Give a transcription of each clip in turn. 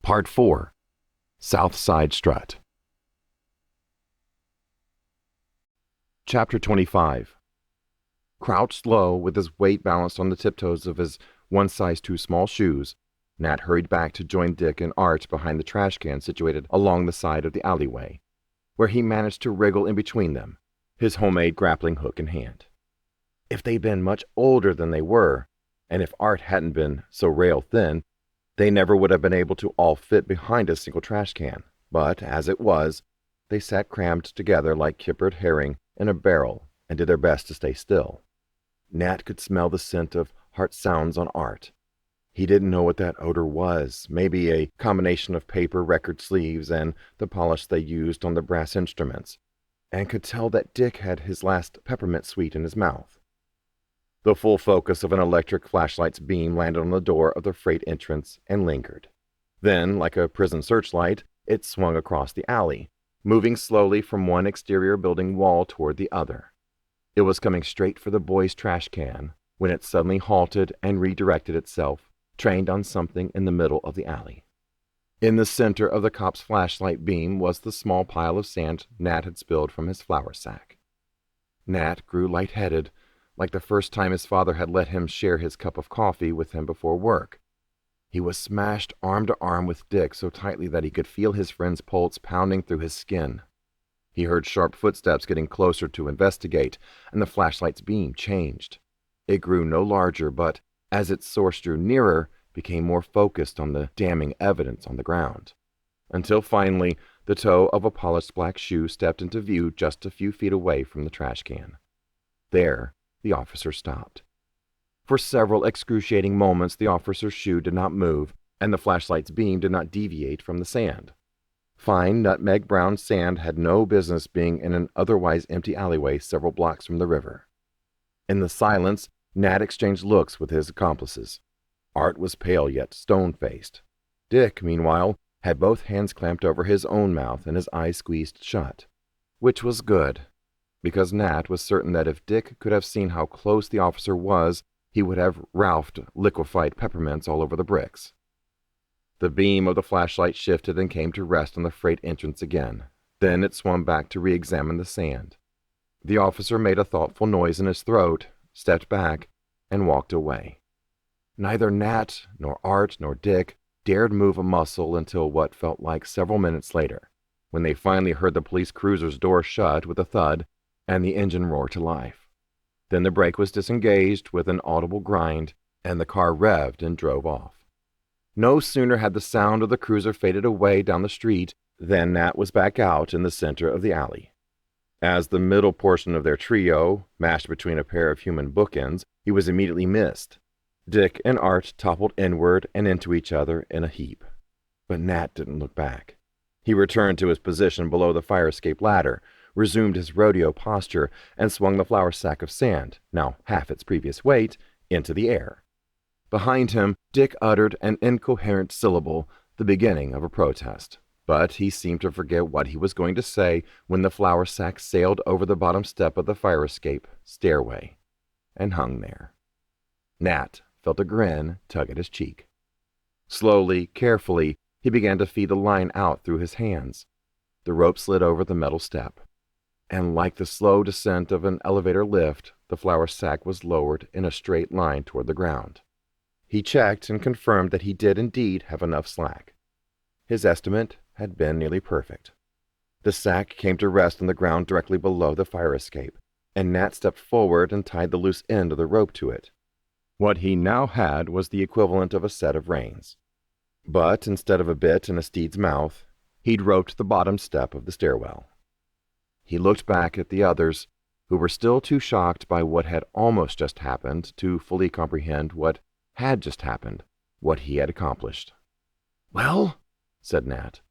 Part 4. South Side Strut. Chapter 25. Crouched low, with his weight balanced on the tiptoes of his one-size-too-small shoes, Nat hurried back to join Dick and Art behind the trash can situated along the side of the alleyway, where he managed to wriggle in between them, his homemade grappling hook in hand. If they'd been much older than they were, and if Art hadn't been so rail-thin, they never would have been able to all fit behind a single trash can. But, as it was, they sat crammed together like kippered herring in a barrel and did their best to stay still. Nat could smell the scent of heart sounds on Art. He didn't know what that odor was, maybe a combination of paper record sleeves and the polish they used on the brass instruments, and could tell that Dick had his last peppermint sweet in his mouth. The full focus of an electric flashlight's beam landed on the door of the freight entrance and lingered. Then, like a prison searchlight, it swung across the alley, moving slowly from one exterior building wall toward the other. It was coming straight for the boys' trash can when it suddenly halted and redirected itself, trained on something in the middle of the alley. In the center of the cop's flashlight beam was the small pile of sand Nat had spilled from his flour sack. Nat grew lightheaded, like the first time his father had let him share his cup of coffee with him before work. He was smashed arm to arm with Dick so tightly that he could feel his friend's pulse pounding through his skin. He heard sharp footsteps getting closer to investigate, and the flashlight's beam changed. It grew no larger, but as its source drew nearer, became more focused on the damning evidence on the ground, until finally the toe of a polished black shoe stepped into view just a few feet away from the trash can. There, the officer stopped. For several excruciating moments, the officer's shoe did not move, and the flashlight's beam did not deviate from the sand. Fine, nutmeg-brown sand had no business being in an otherwise empty alleyway several blocks from the river. In the silence, Nat exchanged looks with his accomplices. Art was pale yet stone-faced. Dick, meanwhile, had both hands clamped over his own mouth and his eyes squeezed shut, which was good, because Nat was certain that if Dick could have seen how close the officer was, he would have ralphed liquefied peppermints all over the bricks. The beam of the flashlight shifted and came to rest on the freight entrance again. Then it swung back to re-examine the sand. The officer made a thoughtful noise in his throat, stepped back, and walked away. Neither Nat, nor Art, nor Dick dared move a muscle until what felt like several minutes later, when they finally heard the police cruiser's door shut with a thud and the engine roar to life. Then the brake was disengaged with an audible grind, and the car revved and drove off. No sooner had the sound of the cruiser faded away down the street than Nat was back out in the center of the alley. As the middle portion of their trio mashed between a pair of human bookends, he was immediately missed. Dick and Art toppled inward and into each other in a heap. But Nat didn't look back. He returned to his position below the fire escape ladder, resumed his rodeo posture, and swung the flour sack of sand, now half its previous weight, into the air. Behind him, Dick uttered an incoherent syllable, the beginning of a protest. But he seemed to forget what he was going to say when the flour sack sailed over the bottom step of the fire escape stairway and hung there. Nat felt a grin tug at his cheek. Slowly, carefully, he began to feed the line out through his hands. The rope slid over the metal step, and like the slow descent of an elevator lift, the flour sack was lowered in a straight line toward the ground. He checked and confirmed that he did indeed have enough slack. His estimate had been nearly perfect. The sack came to rest on the ground directly below the fire escape, and Nat stepped forward and tied the loose end of the rope to it. What he now had was the equivalent of a set of reins. But instead of a bit in a steed's mouth, he'd roped the bottom step of the stairwell. He looked back at the others, who were still too shocked by what had almost just happened to fully comprehend what had just happened, what he had accomplished. "Well," said Nat,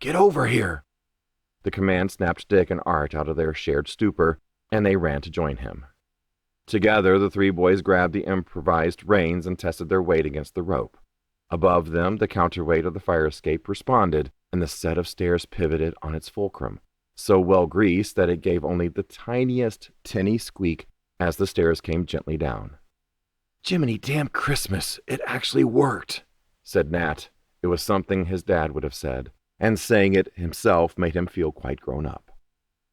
"get over here." The command snapped Dick and Art out of their shared stupor, and they ran to join him. Together, the three boys grabbed the improvised reins and tested their weight against the rope. Above them, the counterweight of the fire escape responded, and the set of stairs pivoted on its fulcrum, so well greased that it gave only the tiniest tinny squeak as the stairs came gently down. "Jiminy damn Christmas, it actually worked," said Nat, It was something his dad would have said, and saying it himself made him feel quite grown up.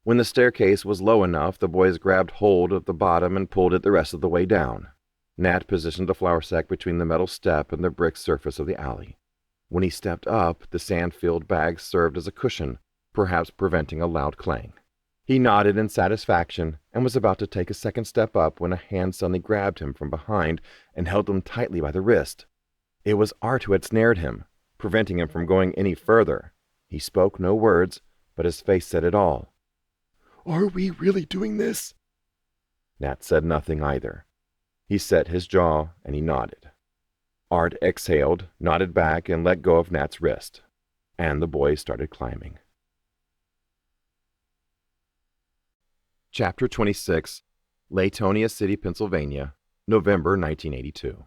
When the staircase was low enough, the boys grabbed hold of the bottom and pulled it the rest of the way down. Nat positioned the flour sack between the metal step and the brick surface of the alley. When he stepped up, the sand-filled bag served as a cushion, perhaps preventing a loud clang. He nodded in satisfaction and was about to take a second step up when a hand suddenly grabbed him from behind and held him tightly by the wrist. It was Art who had snared him, preventing him from going any further. He spoke no words, but his face said it all. "Are we really doing this?" Nat said nothing either. He set his jaw and he nodded. Art exhaled, nodded back, and let go of Nat's wrist. And the boys started climbing. Chapter 26, Latonia City, Pennsylvania, November 1982.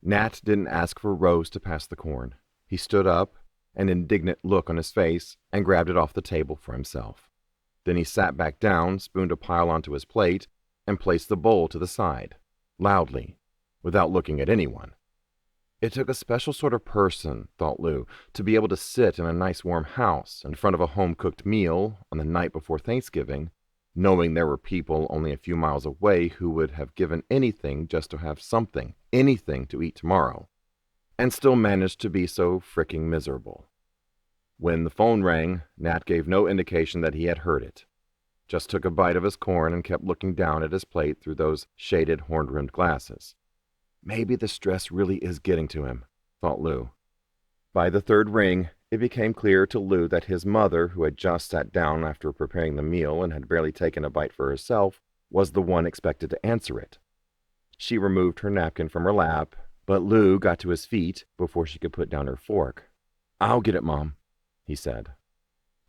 Nat didn't ask for Rose to pass the corn. He stood up, an indignant look on his face, and grabbed it off the table for himself. Then he sat back down, spooned a pile onto his plate, and placed the bowl to the side, loudly, without looking at anyone. It took a special sort of person, thought Lou, to be able to sit in a nice warm house in front of a home-cooked meal on the night before Thanksgiving, knowing there were people only a few miles away who would have given anything just to have something, anything to eat tomorrow, and still managed to be so fricking miserable. When the phone rang, Nat gave no indication that he had heard it. Just took a bite of his corn and kept looking down at his plate through those shaded horn-rimmed glasses. Maybe the stress really is getting to him, thought Lou. By the third ring, it became clear to Lou that his mother, who had just sat down after preparing the meal and had barely taken a bite for herself, was the one expected to answer it. She removed her napkin from her lap, but Lou got to his feet before she could put down her fork. "I'll get it, Mom," he said.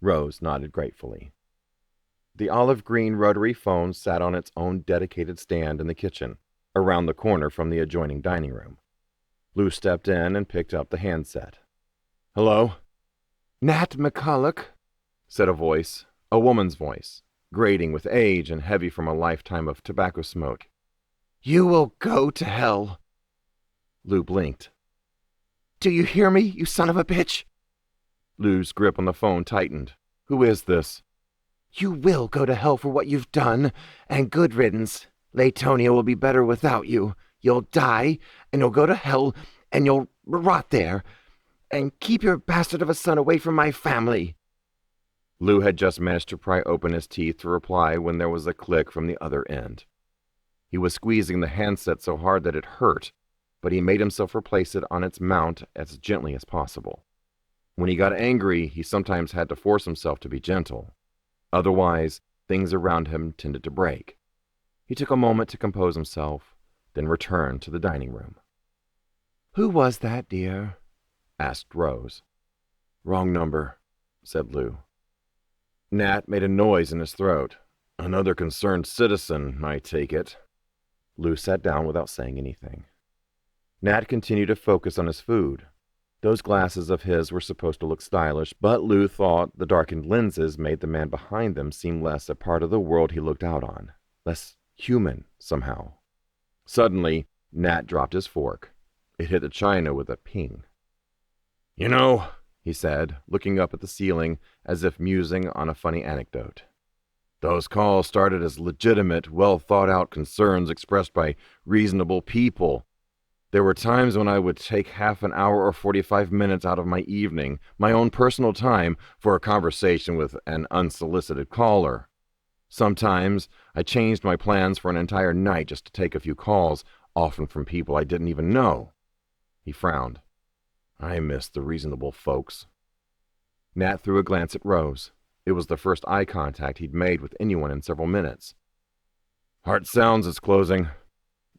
Rose nodded gratefully. The olive-green rotary phone sat on its own dedicated stand in the kitchen, around the corner from the adjoining dining room. Lou stepped in and picked up the handset. "Hello?" "Nat McCulloch," said a woman's voice, grating with age and heavy from a lifetime of tobacco smoke. "You will go to hell." Lou blinked. "Do you hear me, you son of a bitch?" Lou's grip on the phone tightened. "Who is this?" "You will go to hell for what you've done, and good riddance. Latonia will be better without you. You'll die, and you'll go to hell, and you'll rot there. And keep your bastard of a son away from my family." Lou had just managed to pry open his teeth to reply when there was a click from the other end. He was squeezing the handset so hard that it hurt, but he made himself replace it on its mount as gently as possible. When he got angry, he sometimes had to force himself to be gentle. Otherwise, things around him tended to break. He took a moment to compose himself, then returned to the dining room. "Who was that, dear?" asked Rose. "Wrong number," said Lou. Nat made a noise in his throat. "Another concerned citizen, I take it." Lou sat down without saying anything. Nat continued to focus on his food. Those glasses of his were supposed to look stylish, but Lou thought the darkened lenses made the man behind them seem less a part of the world he looked out on, less human, somehow. Suddenly, Nat dropped his fork. It hit the china with a ping. "You know," he said, looking up at the ceiling as if musing on a funny anecdote, "those calls started as legitimate, well-thought-out concerns expressed by reasonable people. There were times when I would take half an hour or 45 minutes out of my evening, my own personal time, for a conversation with an unsolicited caller. Sometimes I changed my plans for an entire night just to take a few calls, often from people I didn't even know." He frowned. "I miss the reasonable folks." Nat threw a glance at Rose. It was the first eye contact he'd made with anyone in several minutes. "Heart sounds is closing,"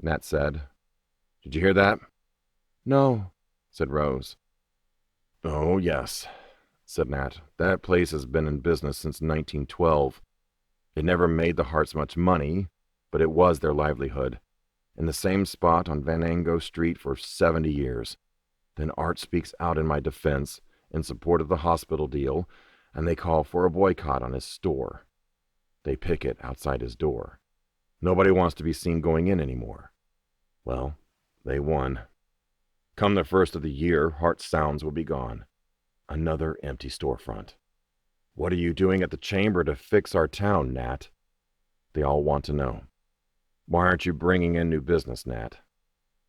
Nat said. "Did you hear that?" "No," said Rose. "Oh, yes," said Nat. "That place has been in business since 1912. It never made the Harts much money, but it was their livelihood. In the same spot on Venango Street for 70 years. Then Art speaks out in my defense, in support of the hospital deal, and they call for a boycott on his store. They picket outside his door. Nobody wants to be seen going in anymore. Well, they won." Come the first of the year, Hart Sounds will be gone. Another empty storefront. What are you doing at the chamber to fix our town, Nat? They all want to know. Why aren't you bringing in new business, Nat?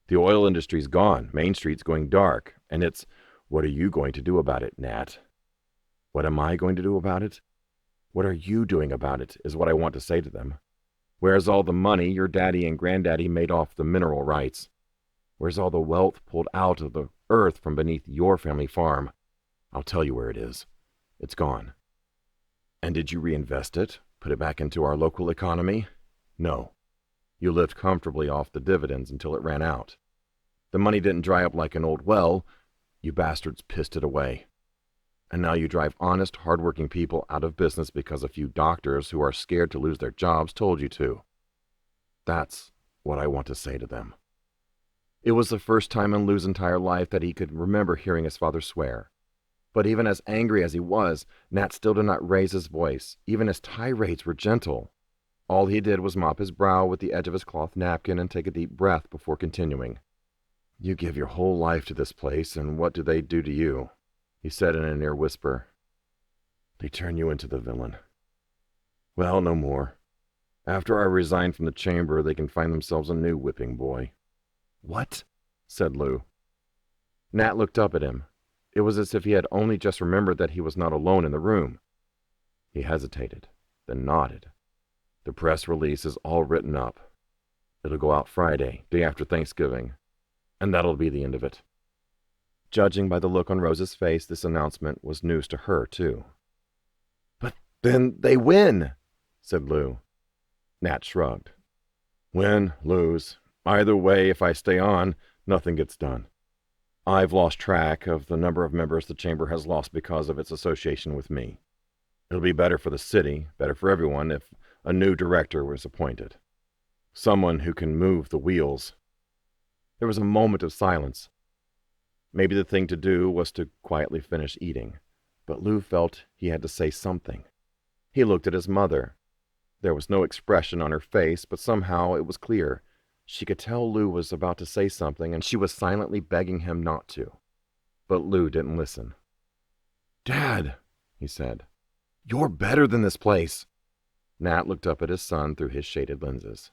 The oil industry's gone, Main Street's going dark, and it's, what are you going to do about it, Nat? What am I going to do about it? What are you doing about it, is what I want to say to them. Where's all the money your daddy and granddaddy made off the mineral rights? Where's all the wealth pulled out of the earth from beneath your family farm? I'll tell you where it is. It's gone. And did you reinvest it? Put it back into our local economy? No. You lived comfortably off the dividends until it ran out. The money didn't dry up like an old well. You bastards pissed it away. And now you drive honest, hard-working people out of business because a few doctors who are scared to lose their jobs told you to. That's what I want to say to them. It was the first time in Lou's entire life that he could remember hearing his father swear. But even as angry as he was, Nat still did not raise his voice. Even his tirades were gentle. All he did was mop his brow with the edge of his cloth napkin and take a deep breath before continuing. You give your whole life to this place, and what do they do to you? He said in a near whisper. They turn you into the villain. Well, no more. After I resign from the chamber, they can find themselves a new whipping boy. What? Said Lou. Nat looked up at him. It was as if he had only just remembered that he was not alone in the room. He hesitated, then nodded. The press release is all written up. It'll go out Friday, day after Thanksgiving, and that'll be the end of it. Judging by the look on Rose's face, this announcement was news to her, too. But then they win, said Lou. Nat shrugged. Win, lose. Either way, if I stay on, nothing gets done. I've lost track of the number of members the chamber has lost because of its association with me. It'll be better for the city, better for everyone, if a new director was appointed. Someone who can move the wheels. There was a moment of silence. Maybe the thing to do was to quietly finish eating, but Lou felt he had to say something. He looked at his mother. There was no expression on her face, but somehow it was clear. She could tell Lou was about to say something, and she was silently begging him not to. But Lou didn't listen. Dad, he said, you're better than this place. Nat looked up at his son through his shaded lenses.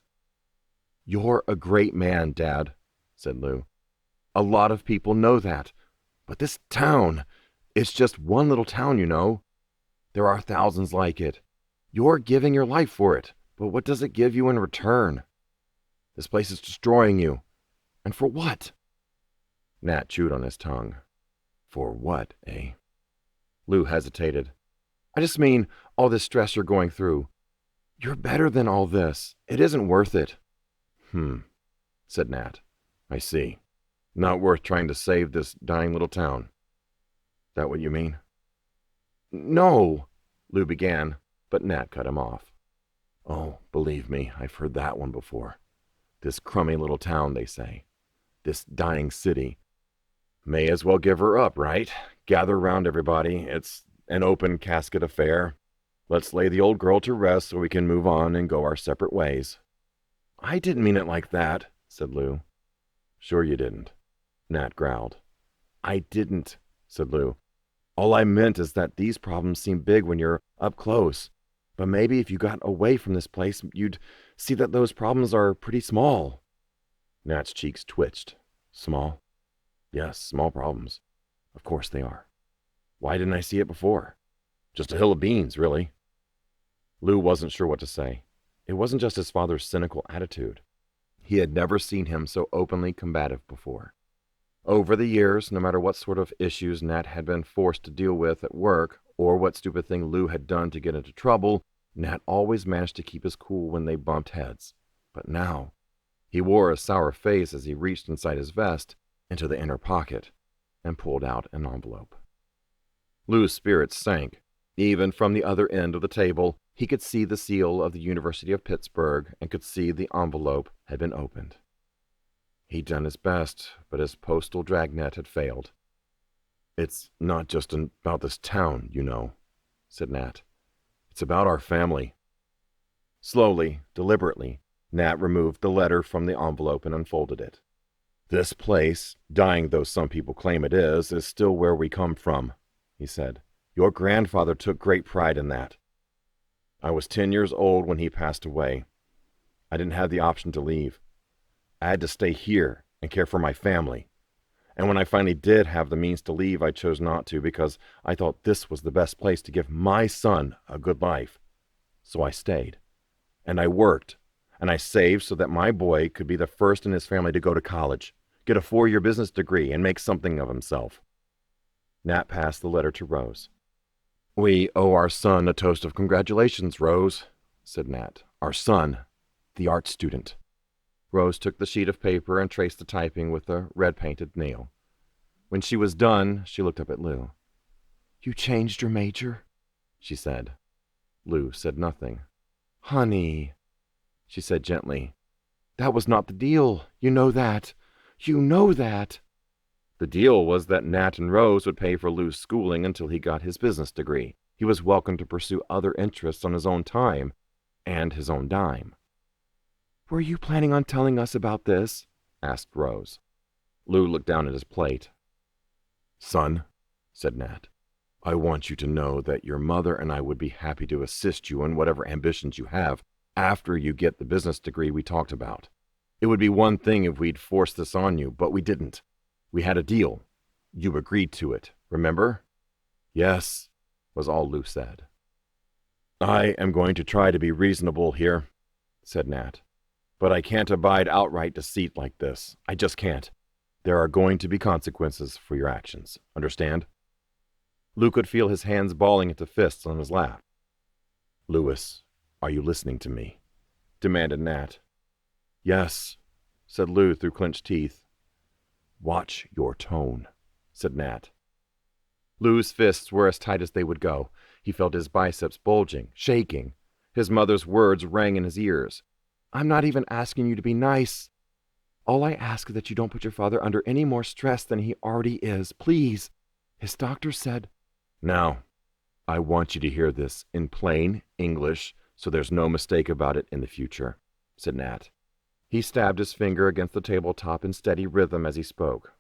You're a great man, Dad, said Lou. A lot of people know that. But this town, it's just one little town, you know. There are thousands like it. You're giving your life for it, but what does it give you in return? This place is destroying you. And for what? Nat chewed on his tongue. For what, eh? Lou hesitated. I just mean all this stress you're going through. You're better than all this. It isn't worth it. Said Nat. I see. Not worth trying to save this dying little town. That what you mean? No, Lou began, but Nat cut him off. Oh, believe me, I've heard that one before. This crummy little town, they say. This dying city. May as well give her up, right? Gather round, everybody. It's an open casket affair. Let's lay the old girl to rest so we can move on and go our separate ways. I didn't mean it like that, said Lou. Sure you didn't, Nat growled. I didn't, said Lou. All I meant is that these problems seem big when you're up close. But maybe if you got away from this place, you'd see that those problems are pretty small. Nat's cheeks twitched. Small? Yes, small problems. Of course they are. Why didn't I see it before? Just a hill of beans, really. Lou wasn't sure what to say. It wasn't just his father's cynical attitude. He had never seen him so openly combative before. Over the years, no matter what sort of issues Nat had been forced to deal with at work, or what stupid thing Lou had done to get into trouble, Nat always managed to keep his cool when they bumped heads. But now, he wore a sour face as he reached inside his vest, into the inner pocket, and pulled out an envelope. Lou's spirits sank. Even from the other end of the table, he could see the seal of the University of Pittsburgh and could see the envelope had been opened. He'd done his best, but his postal dragnet had failed. It's not just about this town, you know, said Nat. It's about our family. Slowly, deliberately, Nat removed the letter from the envelope and unfolded it. This place, dying though some people claim it is still where we come from, he said. Your grandfather took great pride in that. I was 10 years old when he passed away. I didn't have the option to leave. I had to stay here and care for my family. And when I finally did have the means to leave, I chose not to because I thought this was the best place to give my son a good life. So I stayed. And I worked. And I saved so that my boy could be the first in his family to go to college, get a 4-year business degree, and make something of himself. Nat passed the letter to Rose. We owe our son a toast of congratulations, Rose, said Nat. Our son, the art student. Rose took the sheet of paper and traced the typing with a red-painted nail. When she was done, she looked up at Lou. You changed your major? She said. Lou said nothing. Honey, she said gently. That was not the deal. You know that. You know that. The deal was that Nat and Rose would pay for Lou's schooling until he got his business degree. He was welcome to pursue other interests on his own time and his own dime. Were you planning on telling us about this? Asked Rose. Lou looked down at his plate. Son, said Nat, I want you to know that your mother and I would be happy to assist you in whatever ambitions you have after you get the business degree we talked about. It would be one thing if we'd forced this on you, but we didn't. We had a deal. You agreed to it, remember? Yes, was all Lou said. I am going to try to be reasonable here, said Nat. But I can't abide outright deceit like this. I just can't. There are going to be consequences for your actions. Understand? Lou could feel his hands balling into fists on his lap. Louis, are you listening to me? Demanded Nat. Yes, said Lou through clenched teeth. Watch your tone, said Nat. Lou's fists were as tight as they would go. He felt his biceps bulging, shaking. His mother's words rang in his ears. I'm not even asking you to be nice. All I ask is that you don't put your father under any more stress than he already is, please. His doctor said... Now, I want you to hear this in plain English so there's no mistake about it in the future, said Nat. He stabbed his finger against the tabletop in steady rhythm as he spoke.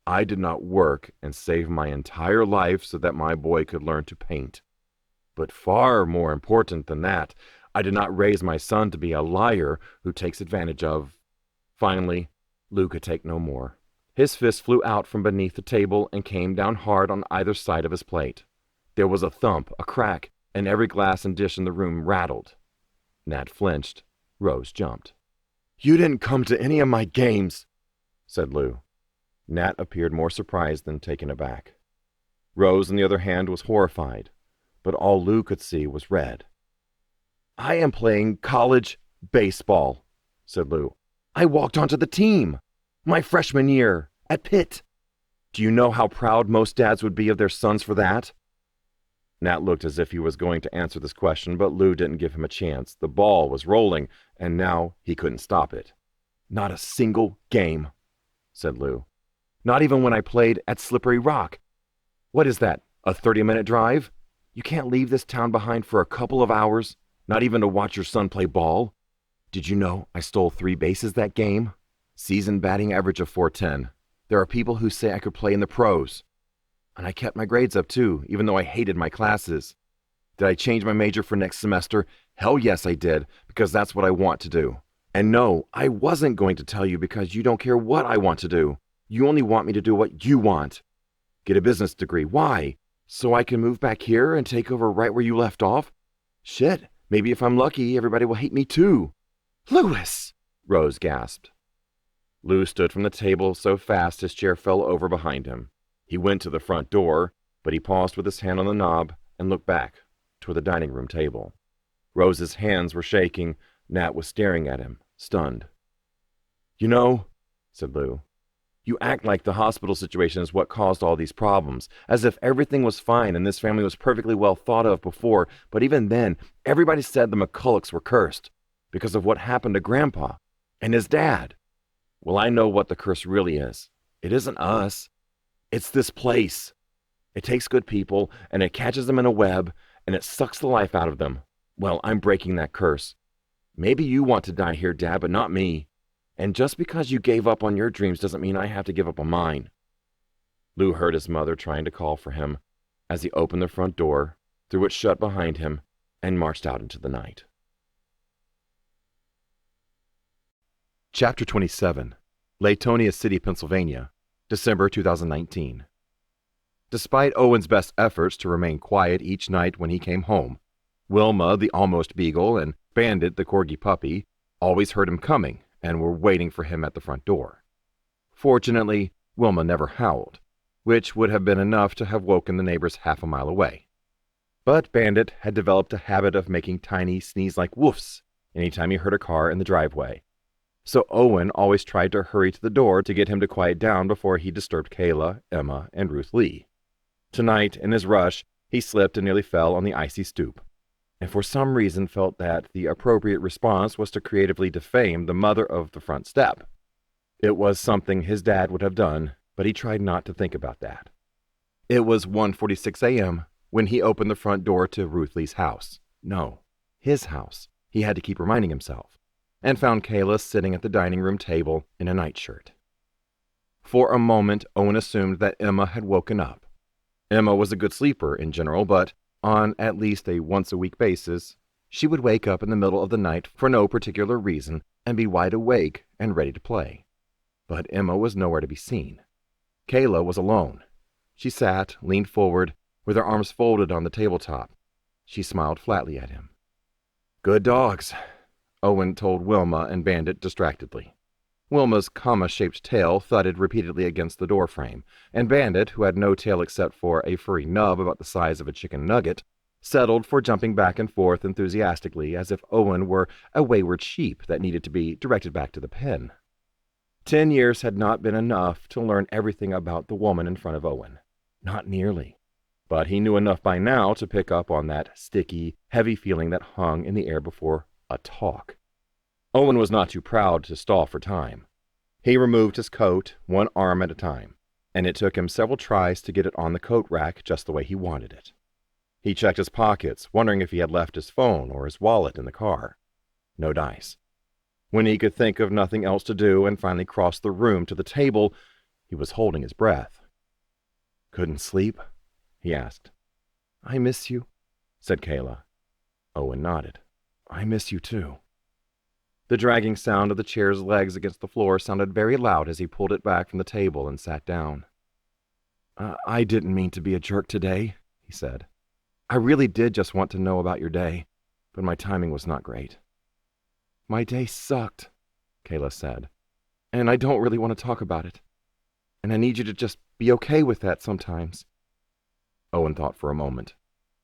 I did not work and save my entire life so that my boy could learn to paint. But far more important than that, I did not raise my son to be a liar who takes advantage of... Finally, Lou could take no more. His fist flew out from beneath the table and came down hard on either side of his plate. There was a thump, a crack, and every glass and dish in the room rattled. Nat flinched. Rose jumped. You didn't come to any of my games, said Lou. Nat appeared more surprised than taken aback. Rose, on the other hand, was horrified, but all Lou could see was red. I am playing college baseball, said Lou. I walked onto the team. My freshman year, at Pitt. Do you know how proud most dads would be of their sons for that? Nat looked as if he was going to answer this question, but Lou didn't give him a chance. The ball was rolling, and now he couldn't stop it. Not a single game, said Lou. Not even when I played at Slippery Rock. What is that, a 30-minute drive? You can't leave this town behind for a couple of hours, not even to watch your son play ball? Did you know I stole 3 bases that game? Season batting average of .410. There are people who say I could play in the pros. And I kept my grades up too, even though I hated my classes. Did I change my major for next semester? Hell yes I did, because that's what I want to do. And no, I wasn't going to tell you because you don't care what I want to do. You only want me to do what you want. Get a business degree. Why? So I can move back here and take over right where you left off? Shit, maybe if I'm lucky, everybody will hate me too. Louis! Rose gasped. Lou stood from the table so fast his chair fell over behind him. He went to the front door, but he paused with his hand on the knob and looked back toward the dining room table. Rose's hands were shaking. Nat was staring at him, stunned. You know, said Lou, you act like the hospital situation is what caused all these problems, as if everything was fine and this family was perfectly well thought of before, but even then, everybody said the McCullochs were cursed because of what happened to Grandpa and his dad. Well, I know what the curse really is. It isn't us. It's this place. It takes good people, and it catches them in a web, and it sucks the life out of them. Well, I'm breaking that curse. Maybe you want to die here, Dad, but not me. And just because you gave up on your dreams doesn't mean I have to give up on mine. Lou heard his mother trying to call for him as he opened the front door, threw it shut behind him, and marched out into the night. Chapter 27. Latonia City, Pennsylvania, December 2019. Despite Owen's best efforts to remain quiet each night when he came home, Wilma, the almost beagle, and Bandit, the corgi puppy, always heard him coming and were waiting for him at the front door. Fortunately, Wilma never howled, which would have been enough to have woken the neighbors half a mile away. But Bandit had developed a habit of making tiny sneeze-like woofs anytime he heard a car in the driveway. So Owen always tried to hurry to the door to get him to quiet down before he disturbed Kayla, Emma, and Ruth Lee. Tonight, in his rush, he slipped and nearly fell on the icy stoop, and for some reason felt that the appropriate response was to creatively defame the mother of the front step. It was something his dad would have done, but he tried not to think about that. It was 1:46 a.m. when he opened the front door to Ruth Lee's house. No, his house, he had to keep reminding himself, and found Kayla sitting at the dining room table in a nightshirt. For a moment, Owen assumed that Emma had woken up. Emma was a good sleeper in general, but on at least a once-a-week basis, she would wake up in the middle of the night for no particular reason and be wide awake and ready to play. But Emma was nowhere to be seen. Kayla was alone. She sat, leaned forward, with her arms folded on the tabletop. She smiled flatly at him. "Good dogs," Owen told Wilma and Bandit distractedly. Wilma's comma-shaped tail thudded repeatedly against the doorframe, and Bandit, who had no tail except for a furry nub about the size of a chicken nugget, settled for jumping back and forth enthusiastically as if Owen were a wayward sheep that needed to be directed back to the pen. 10 years had not been enough to learn everything about the woman in front of Owen. Not nearly. But he knew enough by now to pick up on that sticky, heavy feeling that hung in the air before a talk. Owen was not too proud to stall for time. He removed his coat, one arm at a time, and it took him several tries to get it on the coat rack just the way he wanted it. He checked his pockets, wondering if he had left his phone or his wallet in the car. No dice. When he could think of nothing else to do and finally crossed the room to the table, he was holding his breath. "Couldn't sleep?" he asked. "I miss you," said Kayla. Owen nodded. "I miss you too." The dragging sound of the chair's legs against the floor sounded very loud as he pulled it back from the table and sat down. I didn't mean to be a jerk today," he said. "I really did just want to know about your day, but my timing was not great." "My day sucked," Kayla said, "and I don't really want to talk about it. And I need you to just be okay with that sometimes." Owen thought for a moment.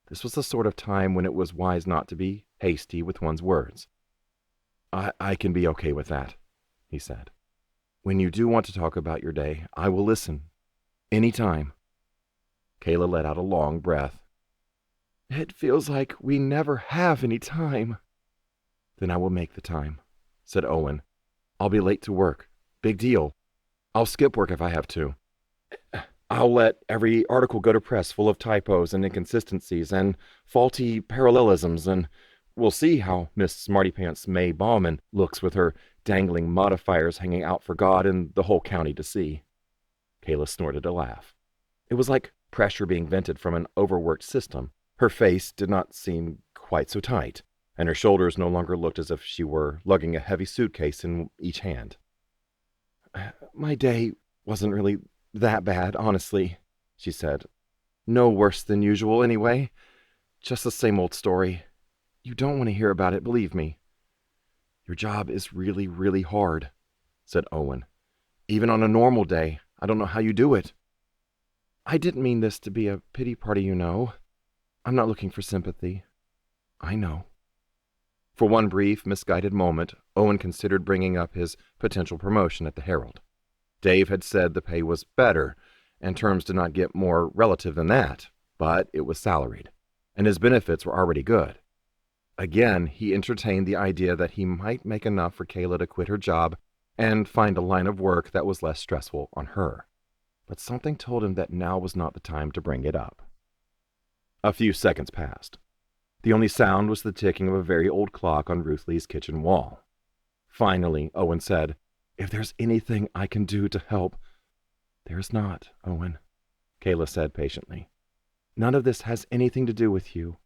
This was the sort of time when it was wise not to be hasty with one's words. I can be okay with that," he said. "When you do want to talk about your day, I will listen. Any time." Kayla let out a long breath. "It feels like we never have any time." "Then I will make the time," said Owen. "I'll be late to work. Big deal. I'll skip work if I have to. I'll let every article go to press full of typos and inconsistencies and faulty parallelisms, and we'll see how Miss Smartypants May Bauman looks with her dangling modifiers hanging out for God and the whole county to see." Kayla snorted a laugh. It was like pressure being vented from an overworked system. Her face did not seem quite so tight, and her shoulders no longer looked as if she were lugging a heavy suitcase in each hand. "My day wasn't really that bad, honestly," she said. "No worse than usual, anyway. Just the same old story. You don't want to hear about it, believe me." "Your job is really, really hard," said Owen. "Even on a normal day, I don't know how you do it." "I didn't mean this to be a pity party, you know. I'm not looking for sympathy. I know." For one brief, misguided moment, Owen considered bringing up his potential promotion at the Herald. Dave had said the pay was better, and terms did not get more relative than that, but it was salaried, and his benefits were already good. Again, he entertained the idea that he might make enough for Kayla to quit her job and find a line of work that was less stressful on her. But something told him that now was not the time to bring it up. A few seconds passed. The only sound was the ticking of a very old clock on Ruth Lee's kitchen wall. Finally, Owen said, If there's anything I can do to help, there's not, Owen, Kayla said patiently. None of this has anything to do with you.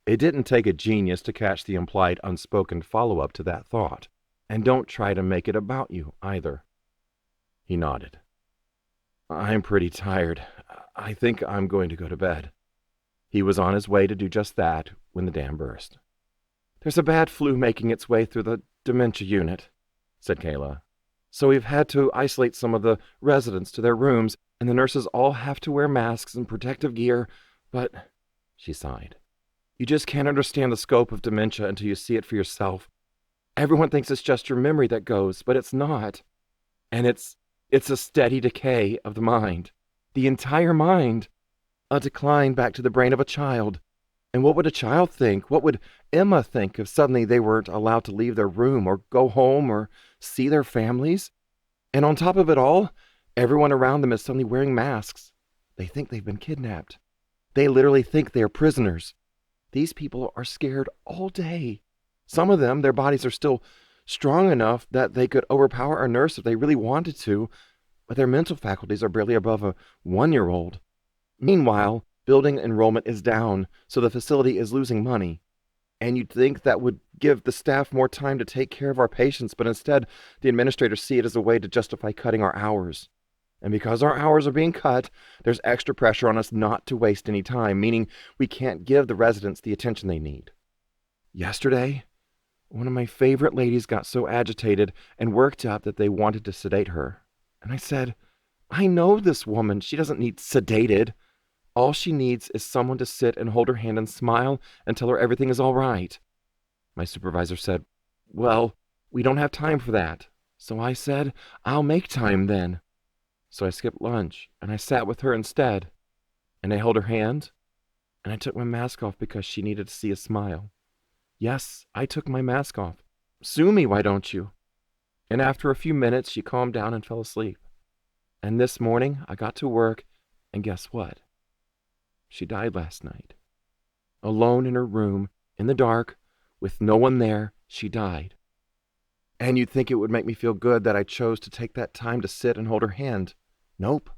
It didn't take a genius to catch the implied unspoken follow-up to that thought. And don't try to make it about you, either. He nodded. I'm pretty tired. I think I'm going to go to bed. He was on his way to do just that when the dam burst. There's a bad flu making its way through the dementia unit, said Kayla. So we've had to isolate some of the residents to their rooms, and the nurses all have to wear masks and protective gear, but, she sighed, you just can't understand the scope of dementia until you see it for yourself. Everyone thinks it's just your memory that goes, but it's not. And it's a steady decay of the mind. The entire mind. A decline back to the brain of a child. And what would a child think? What would Emma think if suddenly they weren't allowed to leave their room or go home or see their families? And on top of it all, everyone around them is suddenly wearing masks. They think they've been kidnapped. They literally think they are prisoners. These people are scared all day. Some of them, their bodies are still strong enough that they could overpower a nurse if they really wanted to, but their mental faculties are barely above a 1-year-old. Meanwhile, building enrollment is down, so the facility is losing money. And you'd think that would give the staff more time to take care of our patients, but instead, the administrators see it as a way to justify cutting our hours. And because our hours are being cut, there's extra pressure on us not to waste any time, meaning we can't give the residents the attention they need. Yesterday, one of my favorite ladies got so agitated and worked up that they wanted to sedate her. And I said, I know this woman. She doesn't need sedated. All she needs is someone to sit and hold her hand and smile and tell her everything is all right. My supervisor said, well, we don't have time for that. So I said, I'll make time then. So I skipped lunch and I sat with her instead. And I held her hand and I took my mask off because she needed to see a smile. Yes, I took my mask off. Sue me, why don't you? And after a few minutes, she calmed down and fell asleep. And this morning, I got to work, and guess what? She died last night. Alone in her room, in the dark, with no one there, she died. And you'd think it would make me feel good that I chose to take that time to sit and hold her hand. Nope.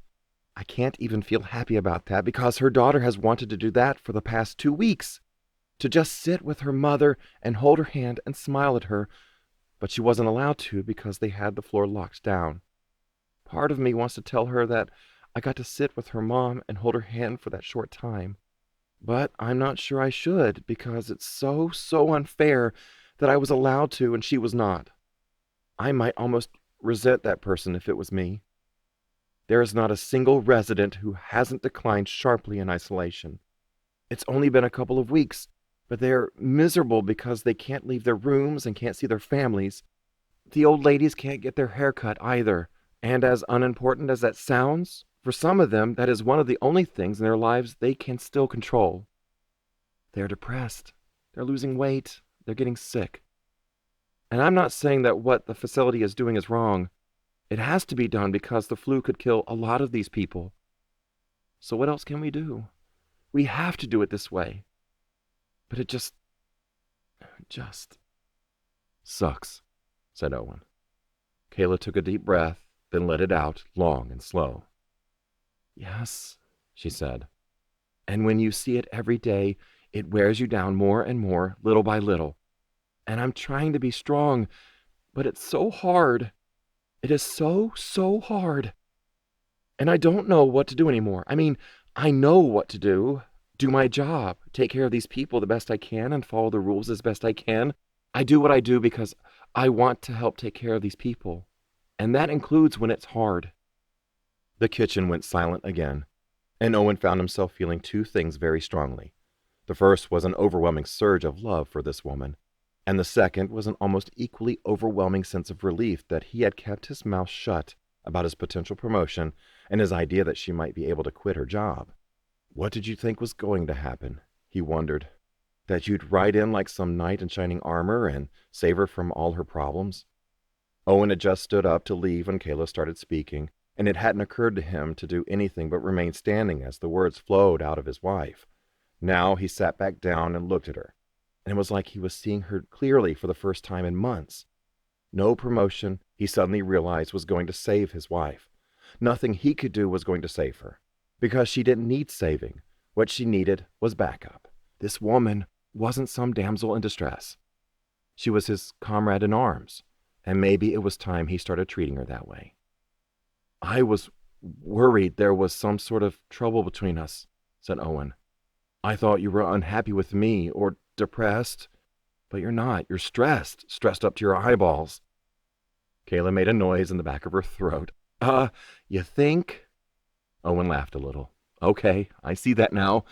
I can't even feel happy about that because her daughter has wanted to do that for the past 2 weeks. To just sit with her mother and hold her hand and smile at her, but she wasn't allowed to because they had the floor locked down. Part of me wants to tell her that I got to sit with her mom and hold her hand for that short time. But I'm not sure I should because it's so unfair that I was allowed to and she was not. I might almost resent that person if it was me. There is not a single resident who hasn't declined sharply in isolation. It's only been a couple of weeks, but they're miserable because they can't leave their rooms and can't see their families. The old ladies can't get their hair cut either, and as unimportant as that sounds, for some of them, that is one of the only things in their lives they can still control. They're depressed, they're losing weight, they're getting sick. And I'm not saying that what the facility is doing is wrong. It has to be done because the flu could kill a lot of these people. So what else can we do? We have to do it this way. But it just sucks, said Owen. Kayla took a deep breath, then let it out, long and slow. Yes, she said. And when you see it every day, it wears you down more and more, little by little. And I'm trying to be strong, but it's so hard. It is so hard. And I don't know what to do anymore. I mean, I know what to do. Do my job, take care of these people the best I can and follow the rules as best I can. I do what I do because I want to help take care of these people. And that includes when it's hard. The kitchen went silent again, and Owen found himself feeling 2 things very strongly. The first was an overwhelming surge of love for this woman, and the second was an almost equally overwhelming sense of relief that he had kept his mouth shut about his potential promotion and his idea that she might be able to quit her job. What did you think was going to happen? He wondered. That you'd ride in like some knight in shining armor and save her from all her problems? Owen had just stood up to leave when Kayla started speaking, and it hadn't occurred to him to do anything but remain standing as the words flowed out of his wife. Now he sat back down and looked at her, and it was like he was seeing her clearly for the first time in months. No promotion, he he suddenly realized was going to save his wife. Nothing he could do was going to save her, because she didn't need saving. What she needed was backup. This woman wasn't some damsel in distress. She was his comrade in arms, and maybe it was time he started treating her that way. "I was worried there was some sort of trouble between us," said Owen. "I thought you were unhappy with me or depressed, but you're not. You're stressed up to your eyeballs." Kayla made a noise in the back of her throat. You think?" Owen laughed a little. "Okay, I see that now,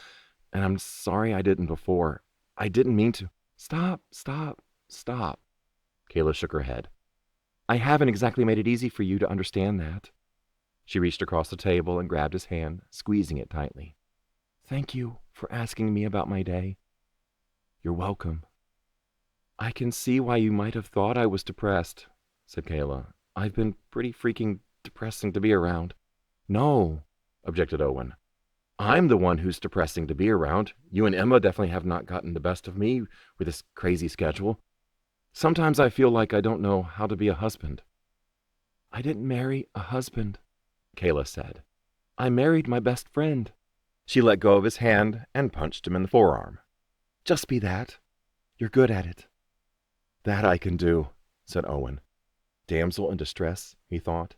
and I'm sorry I didn't before. I didn't mean to." Stop. Kayla shook her head. "I haven't exactly made it easy for you to understand that." She reached across the table and grabbed his hand, squeezing it tightly. "Thank you for asking me about my day." "You're welcome." "I can see why you might have thought I was depressed," said Kayla. "I've been pretty freaking depressing to be around." "No," objected Owen. "I'm the one who's depressing to be around. You and Emma definitely have not gotten the best of me with this crazy schedule. Sometimes I feel like I don't know how to be a husband." "I didn't marry a husband," Kayla said. "I married my best friend." She let go of his hand and punched him in the forearm. "Just be that. You're good at it." "That I can do," said Owen. Damsel in distress, he thought.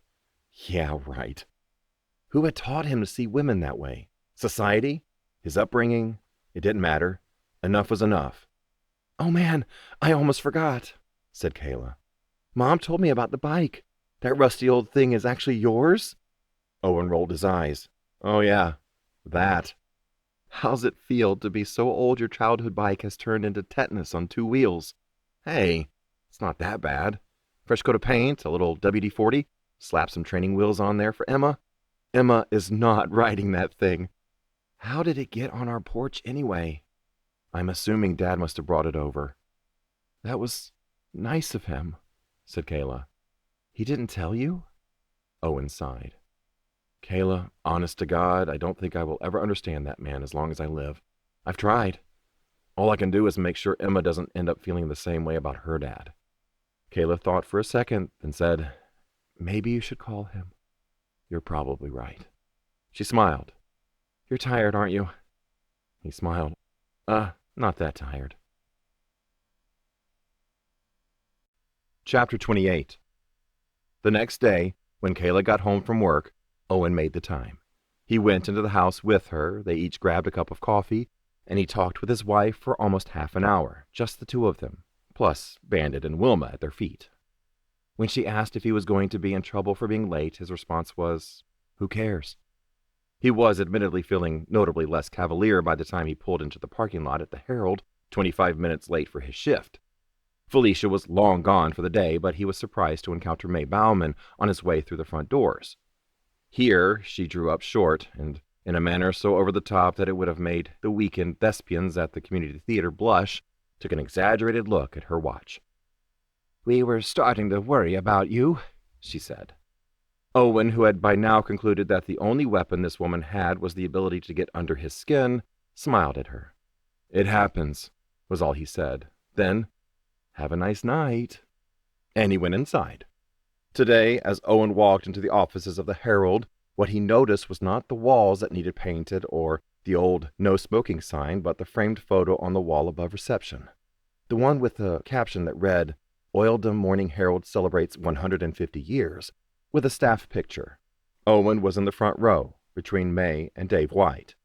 Yeah, right. Who had taught him to see women that way? Society? His upbringing? It didn't matter. Enough was enough. "Oh man, I almost forgot," said Kayla. "Mom told me about the bike. That rusty old thing is actually yours?" Owen rolled his eyes. "Oh yeah, that. How's it feel to be so old your childhood bike has turned into tetanus on 2 wheels? Hey, it's not that bad. Fresh coat of paint, a little WD-40, slap some training wheels on there for Emma. Emma is not riding that thing. How did it get on our porch anyway? I'm assuming Dad must have brought it over." "That was nice of him," said Kayla. "He didn't tell you?" Owen sighed. "Kayla, honest to God, I don't think I will ever understand that man as long as I live. I've tried. All I can do is make sure Emma doesn't end up feeling the same way about her dad." Kayla thought for a second, then said, "Maybe you should call him. You're probably right." She smiled. "You're tired, aren't you?" He smiled. Not that tired." Chapter 28. The next day, when Kayla got home from work, Owen made the time. He went into the house with her, they each grabbed a cup of coffee, and he talked with his wife for almost half an hour, just the two of them, plus Bandit and Wilma at their feet. When she asked if he was going to be in trouble for being late, his response was, "Who cares?" He was admittedly feeling notably less cavalier by the time he pulled into the parking lot at the Herald, 25 minutes late for his shift. Felicia was long gone for the day, but he was surprised to encounter May Bauman on his way through the front doors. Here, she drew up short, and in a manner so over the top that it would have made the weekend thespians at the community theater blush, took an exaggerated look at her watch. "We were starting to worry about you," she said. Owen, who had by now concluded that the only weapon this woman had was the ability to get under his skin, smiled at her. "It happens," was all he said. Then, "Have a nice night." And he went inside. Today, as Owen walked into the offices of the Herald, what he noticed was not the walls that needed painted or the old no smoking sign, but the framed photo on the wall above reception. The one with the caption that read, "Oildom Morning Herald celebrates 150 years, with a staff picture. Owen was in the front row, between May and Dave White.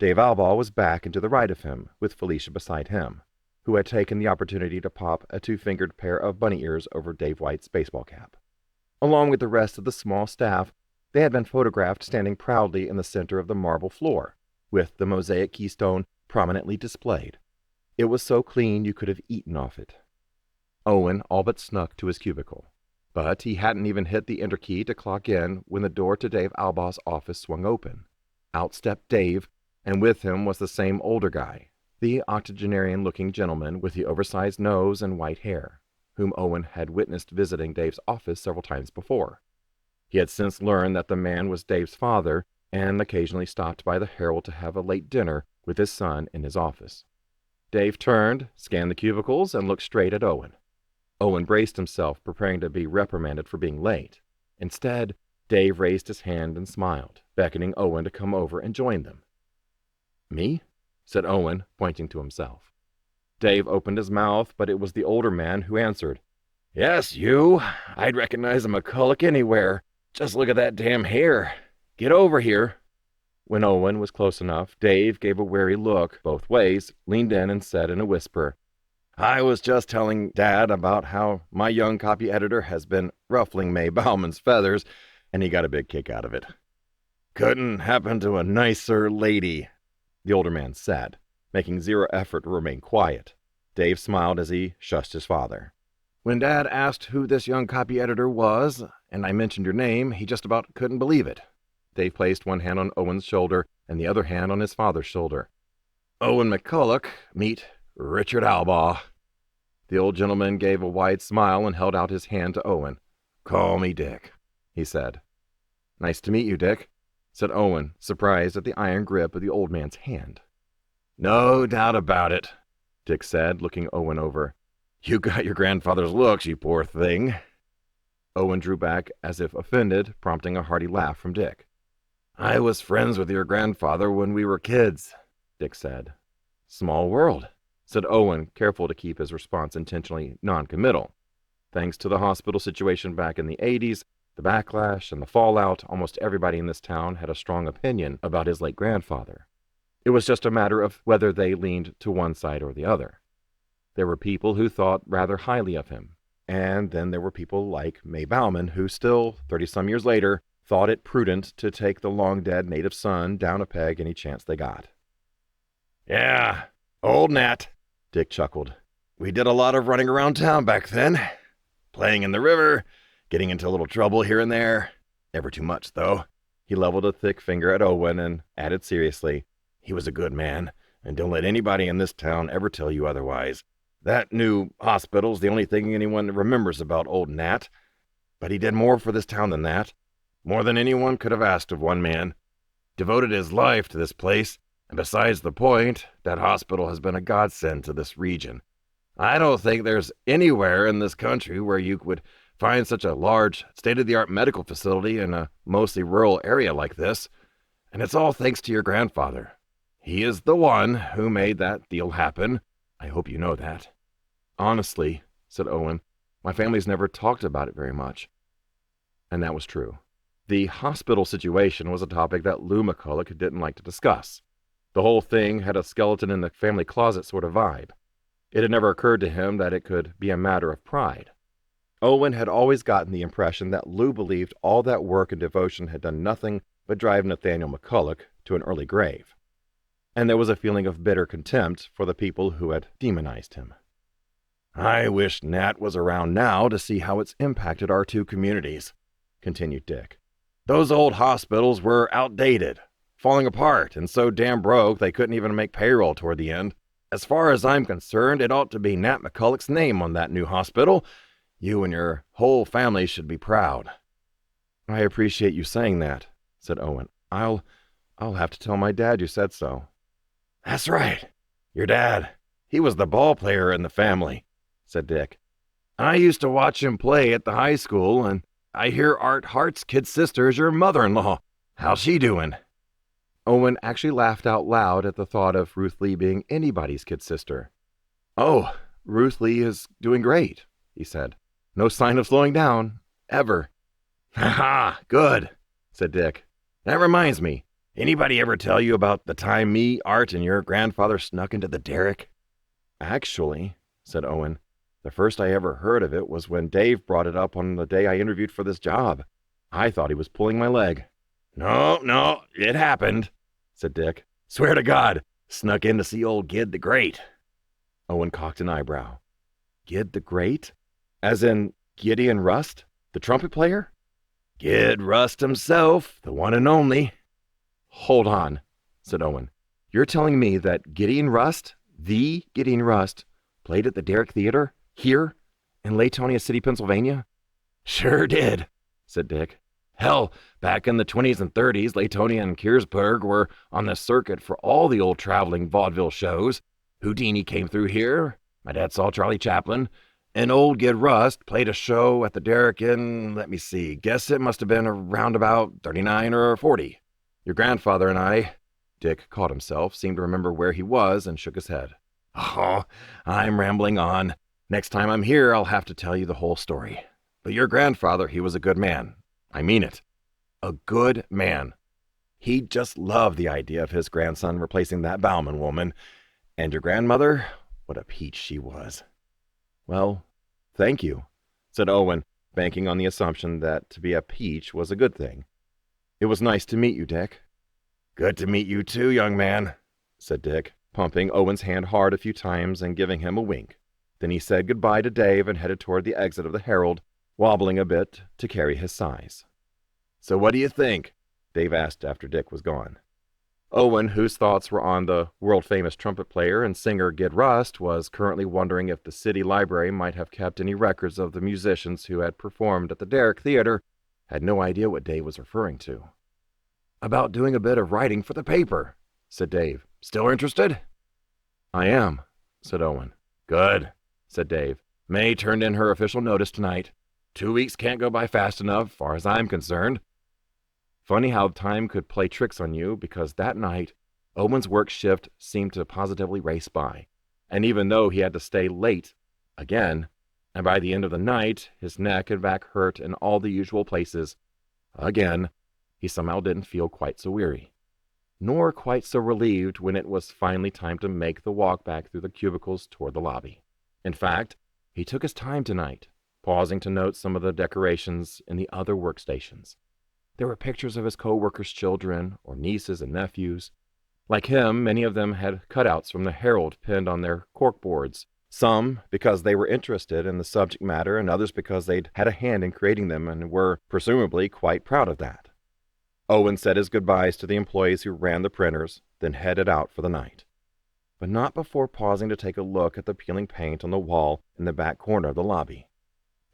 Dave Albaugh was back and to the right of him, with Felicia beside him, who had taken the opportunity to pop a 2-fingered pair of bunny ears over Dave White's baseball cap. Along with the rest of the small staff, they had been photographed standing proudly in the center of the marble floor, with the mosaic keystone prominently displayed. It was so clean you could have eaten off it. Owen all but snuck to his cubicle. But he hadn't even hit the enter key to clock in when the door to Dave Albaugh's office swung open. Out stepped Dave, and with him was the same older guy, the octogenarian-looking gentleman with the oversized nose and white hair, whom Owen had witnessed visiting Dave's office several times before. He had since learned that the man was Dave's father and occasionally stopped by the Herald to have a late dinner with his son in his office. Dave turned, scanned the cubicles, and looked straight at Owen. Owen braced himself, preparing to be reprimanded for being late. Instead, Dave raised his hand and smiled, beckoning Owen to come over and join them. "Me?" said Owen, pointing to himself. Dave opened his mouth, but it was the older man who answered. "Yes, you. I'd recognize a MacCulloch anywhere. Just look at that damn hair. Get over here." When Owen was close enough, Dave gave a wary look both ways, leaned in, and said in a whisper, "I was just telling Dad about how my young copy editor has been ruffling May Bauman's feathers, and he got a big kick out of it." "Couldn't happen to a nicer lady," the older man said, making zero effort to remain quiet. Dave smiled as he shushed his father. "When Dad asked who this young copy editor was, and I mentioned your name, he just about couldn't believe it." Dave placed one hand on Owen's shoulder and the other hand on his father's shoulder. "Owen McCulloch, meet Richard Albaugh." The old gentleman gave a wide smile and held out his hand to Owen. "Call me Dick," he said. "Nice to meet you, Dick," said Owen, surprised at the iron grip of the old man's hand. "No doubt about it," Dick said, looking Owen over. "You got your grandfather's looks, you poor thing." Owen drew back as if offended, prompting a hearty laugh from Dick. "I was friends with your grandfather when we were kids," Dick said. "Small world," said Owen, careful to keep his response intentionally non-committal. Thanks to the hospital situation back in the 80s, the backlash, and the fallout, almost everybody in this town had a strong opinion about his late grandfather. It was just a matter of whether they leaned to one side or the other. There were people who thought rather highly of him, and then there were people like May Bauman who still, 30-some years later, thought it prudent to take the long-dead native son down a peg any chance they got. "Yeah, old Nat," Dick chuckled. "We did a lot of running around town back then. Playing in the river, getting into a little trouble here and there. Never too much, though." He leveled a thick finger at Owen and added seriously, "He was a good man, and don't let anybody in this town ever tell you otherwise. That new hospital's the only thing anyone remembers about old Nat. But he did more for this town than that. More than anyone could have asked of one man. Devoted his life to this place, and besides the point, that hospital has been a godsend to this region. I don't think there's anywhere in this country where you would find such a large, state-of-the-art medical facility in a mostly rural area like this, and it's all thanks to your grandfather. He is the one who made that deal happen. I hope you know that." "Honestly," said Owen, "my family's never talked about it very much." And that was true. The hospital situation was a topic that Lou McCulloch didn't like to discuss. The whole thing had a skeleton in the family closet sort of vibe. It had never occurred to him that it could be a matter of pride. Owen had always gotten the impression that Lou believed all that work and devotion had done nothing but drive Nathaniel McCulloch to an early grave. And there was a feeling of bitter contempt for the people who had demonized him. "I wish Nat was around now to see how it's impacted our two communities," continued Dick. "Those old hospitals were outdated, falling apart, and so damn broke they couldn't even make payroll toward the end. As far as I'm concerned, it ought to be Nat McCulloch's name on that new hospital. You and your whole family should be proud." "I appreciate you saying that," said Owen. I'll have to tell my dad you said so." "That's right. Your dad. He was the ball player in the family," said Dick. "I used to watch him play at the high school, and I hear Art Hart's kid sister is your mother-in-law. How's she doing?" Owen actually laughed out loud at the thought of Ruth Lee being anybody's kid sister. "Oh, Ruth Lee is doing great," he said. "No sign of slowing down. Ever." "Ha ha, good," said Dick. "That reminds me. Anybody ever tell you about the time me, Art, and your grandfather snuck into the derrick?" "Actually," said Owen, "the first I ever heard of it was when Dave brought it up on the day I interviewed for this job. I thought he was pulling my leg." No, it happened," said Dick. "Swear to God, snuck in to see old Gid the Great." Owen cocked an eyebrow. "Gid the Great? As in Gideon Rust, the trumpet player?" "Gid Rust himself, the one and only." "Hold on," said Owen. "You're telling me that Gideon Rust, the Gideon Rust, played at the Derrick Theater, here, in Latonia City, Pennsylvania?" "Sure did," said Dick. "Hell, back in the 20s and 30s, Latonia and Kearsburg were on the circuit for all the old traveling vaudeville shows. Houdini came through here. My dad saw Charlie Chaplin. An old Gid Rust played a show at the Derrick in, let me see, guess it must have been around about 39 or 40. Your grandfather and I—" Dick caught himself, seemed to remember where he was, and shook his head. "Oh, I'm rambling on. Next time I'm here, I'll have to tell you the whole story. But your grandfather, he was a good man. I mean it. A good man. He just loved the idea of his grandson replacing that Bauman woman. And your grandmother, what a peach she was." "Well, thank you," said Owen, banking on the assumption that to be a peach was a good thing. "It was nice to meet you, Dick." "Good to meet you too, young man," said Dick, pumping Owen's hand hard a few times and giving him a wink. Then he said goodbye to Dave and headed toward the exit of the Herald, wobbling a bit to carry his size. "So what do you think?" Dave asked after Dick was gone. Owen, whose thoughts were on the world-famous trumpet player and singer Gid Rust, was currently wondering if the city library might have kept any records of the musicians who had performed at the Derrick Theater. Had no idea what Dave was referring to. "About doing a bit of writing for the paper," said Dave. "Still interested?" "I am," said Owen. "Good," said Dave. "May turned in her official notice tonight. 2 weeks can't go by fast enough, far as I'm concerned." Funny how time could play tricks on you, because that night, Owen's work shift seemed to positively race by. And even though he had to stay late again, and by the end of the night, his neck and back hurt in all the usual places again, he somehow didn't feel quite so weary, nor quite so relieved when it was finally time to make the walk back through the cubicles toward the lobby. In fact, he took his time tonight, pausing to note some of the decorations in the other workstations. There were pictures of his co-workers' children, or nieces and nephews. Like him, many of them had cutouts from the Herald pinned on their corkboards, some because they were interested in the subject matter, and others because they'd had a hand in creating them and were, presumably, quite proud of that. Owen said his goodbyes to the employees who ran the printers, then headed out for the night. But not before pausing to take a look at the peeling paint on the wall in the back corner of the lobby.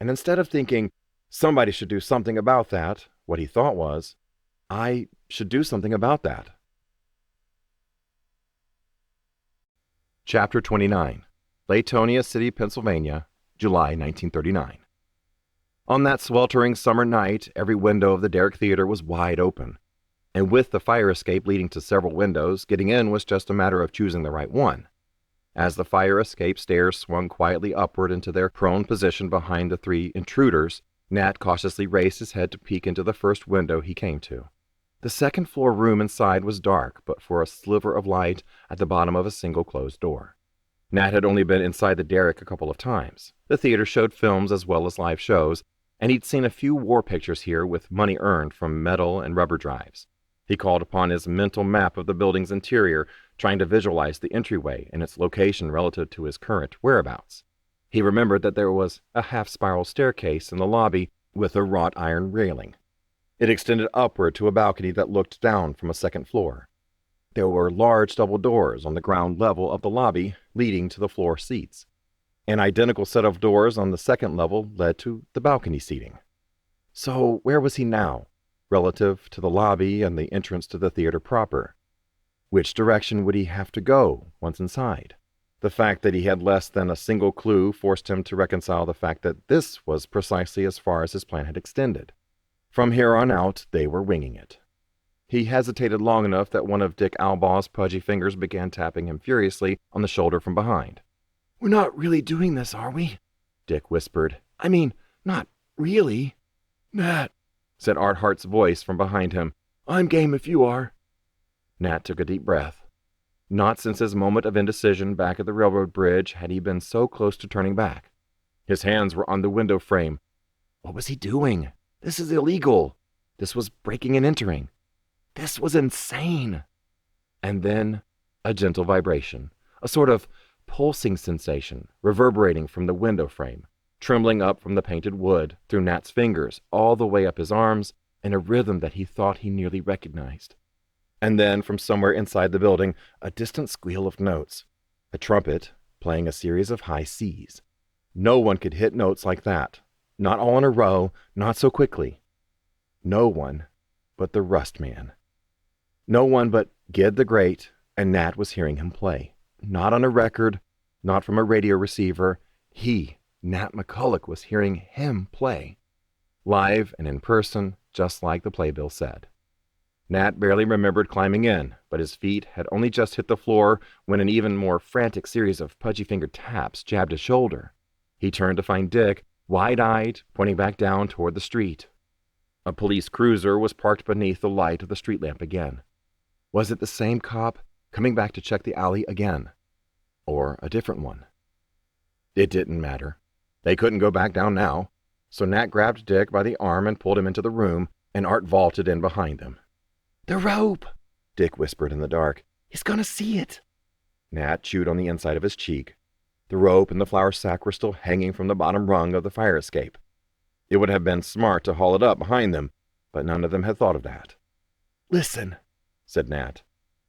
And instead of thinking, somebody should do something about that, what he thought was, I should do something about that. Chapter 29. Latonia City, Pennsylvania, July 1939. On that sweltering summer night, every window of the Derrick Theater was wide open, and with the fire escape leading to several windows, getting in was just a matter of choosing the right one. As the fire escape stairs swung quietly upward into their prone position behind the three intruders, Nat cautiously raised his head to peek into the first window he came to. The second-floor room inside was dark, but for a sliver of light at the bottom of a single closed door. Nat had only been inside the Derrick a couple of times. The theater showed films as well as live shows, and he'd seen a few war pictures here with money earned from metal and rubber drives. He called upon his mental map of the building's interior, trying to visualize the entryway and its location relative to his current whereabouts. He remembered that there was a half-spiral staircase in the lobby with a wrought iron railing. It extended upward to a balcony that looked down from a second floor. There were large double doors on the ground level of the lobby leading to the floor seats. An identical set of doors on the second level led to the balcony seating. So where was he now, relative to the lobby and the entrance to the theater proper? Which direction would he have to go once inside? The fact that he had less than a single clue forced him to reconcile the fact that this was precisely as far as his plan had extended. From here on out, they were winging it. He hesitated long enough that one of Dick Albaugh's pudgy fingers began tapping him furiously on the shoulder from behind. "We're not really doing this, are we?" Dick whispered. "I mean, not really." "Nat," said Art Hart's voice from behind him. "I'm game if you are." Nat took a deep breath. Not since his moment of indecision back at the railroad bridge had he been so close to turning back. His hands were on the window frame. What was he doing? This is illegal. This was breaking and entering. This was insane. And then a gentle vibration, a sort of pulsing sensation reverberating from the window frame, trembling up from the painted wood through Nat's fingers all the way up his arms in a rhythm that he thought he nearly recognized. And then, from somewhere inside the building, a distant squeal of notes. A trumpet playing a series of high Cs. No one could hit notes like that. Not all in a row, not so quickly. No one but the Rust Man. No one but Gid the Great, and Nat was hearing him play. Not on a record, not from a radio receiver. He Nat McCullough was hearing him play, live and in person, just like the playbill said. Nat barely remembered climbing in, but his feet had only just hit the floor when an even more frantic series of pudgy-fingered taps jabbed his shoulder. He turned to find Dick, wide-eyed, pointing back down toward the street. A police cruiser was parked beneath the light of the street lamp again. Was it the same cop coming back to check the alley again? Or a different one? It didn't matter. They couldn't go back down now, so Nat grabbed Dick by the arm and pulled him into the room, and Art vaulted in behind them. "The rope!" Dick whispered in the dark. "He's gonna see it!" Nat chewed on the inside of his cheek. The rope and the flour sack were still hanging from the bottom rung of the fire escape. It would have been smart to haul it up behind them, but none of them had thought of that. "Listen," said Nat.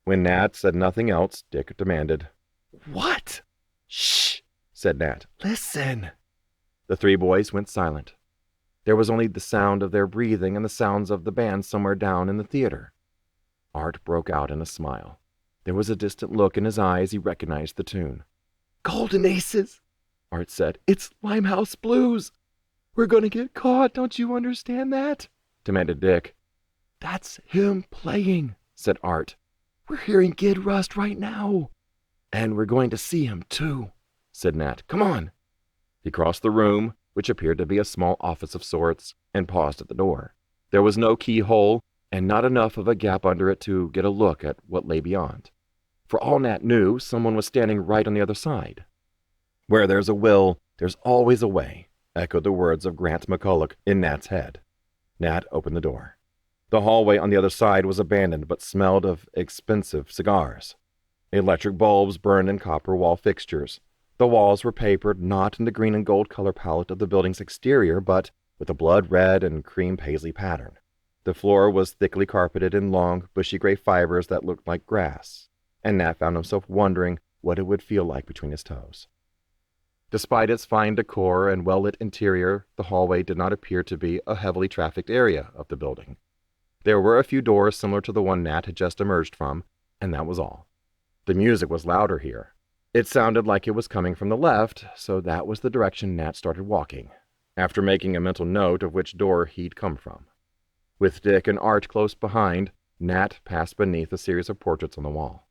When Nat said nothing else, Dick demanded, "What?" "Shh," said Nat. "Listen." The three boys went silent. There was only the sound of their breathing and the sounds of the band somewhere down in the theater. Art broke out in a smile. There was a distant look in his eye as he recognized the tune. "Golden Aces," Art said. "It's Limehouse Blues." "We're going to get caught, don't you understand that?" demanded Dick. "That's him playing," said Art. "We're hearing Kid Rust right now." "And we're going to see him, too," said Nat. "Come on." He crossed the room, which appeared to be a small office of sorts, and paused at the door. There was no keyhole, and not enough of a gap under it to get a look at what lay beyond. For all Nat knew, someone was standing right on the other side. "Where there's a will, there's always a way," echoed the words of Grant McCulloch in Nat's head. Nat opened the door. The hallway on the other side was abandoned but smelled of expensive cigars. Electric bulbs burned in copper wall fixtures. The walls were papered not in the green and gold color palette of the building's exterior, but with a blood red and cream paisley pattern. The floor was thickly carpeted in long, bushy gray fibers that looked like grass, and Nat found himself wondering what it would feel like between his toes. Despite its fine decor and well-lit interior, the hallway did not appear to be a heavily trafficked area of the building. There were a few doors similar to the one Nat had just emerged from, and that was all. The music was louder here. It sounded like it was coming from the left, so that was the direction Nat started walking, after making a mental note of which door he'd come from. With Dick and Art close behind, Nat passed beneath a series of portraits on the wall.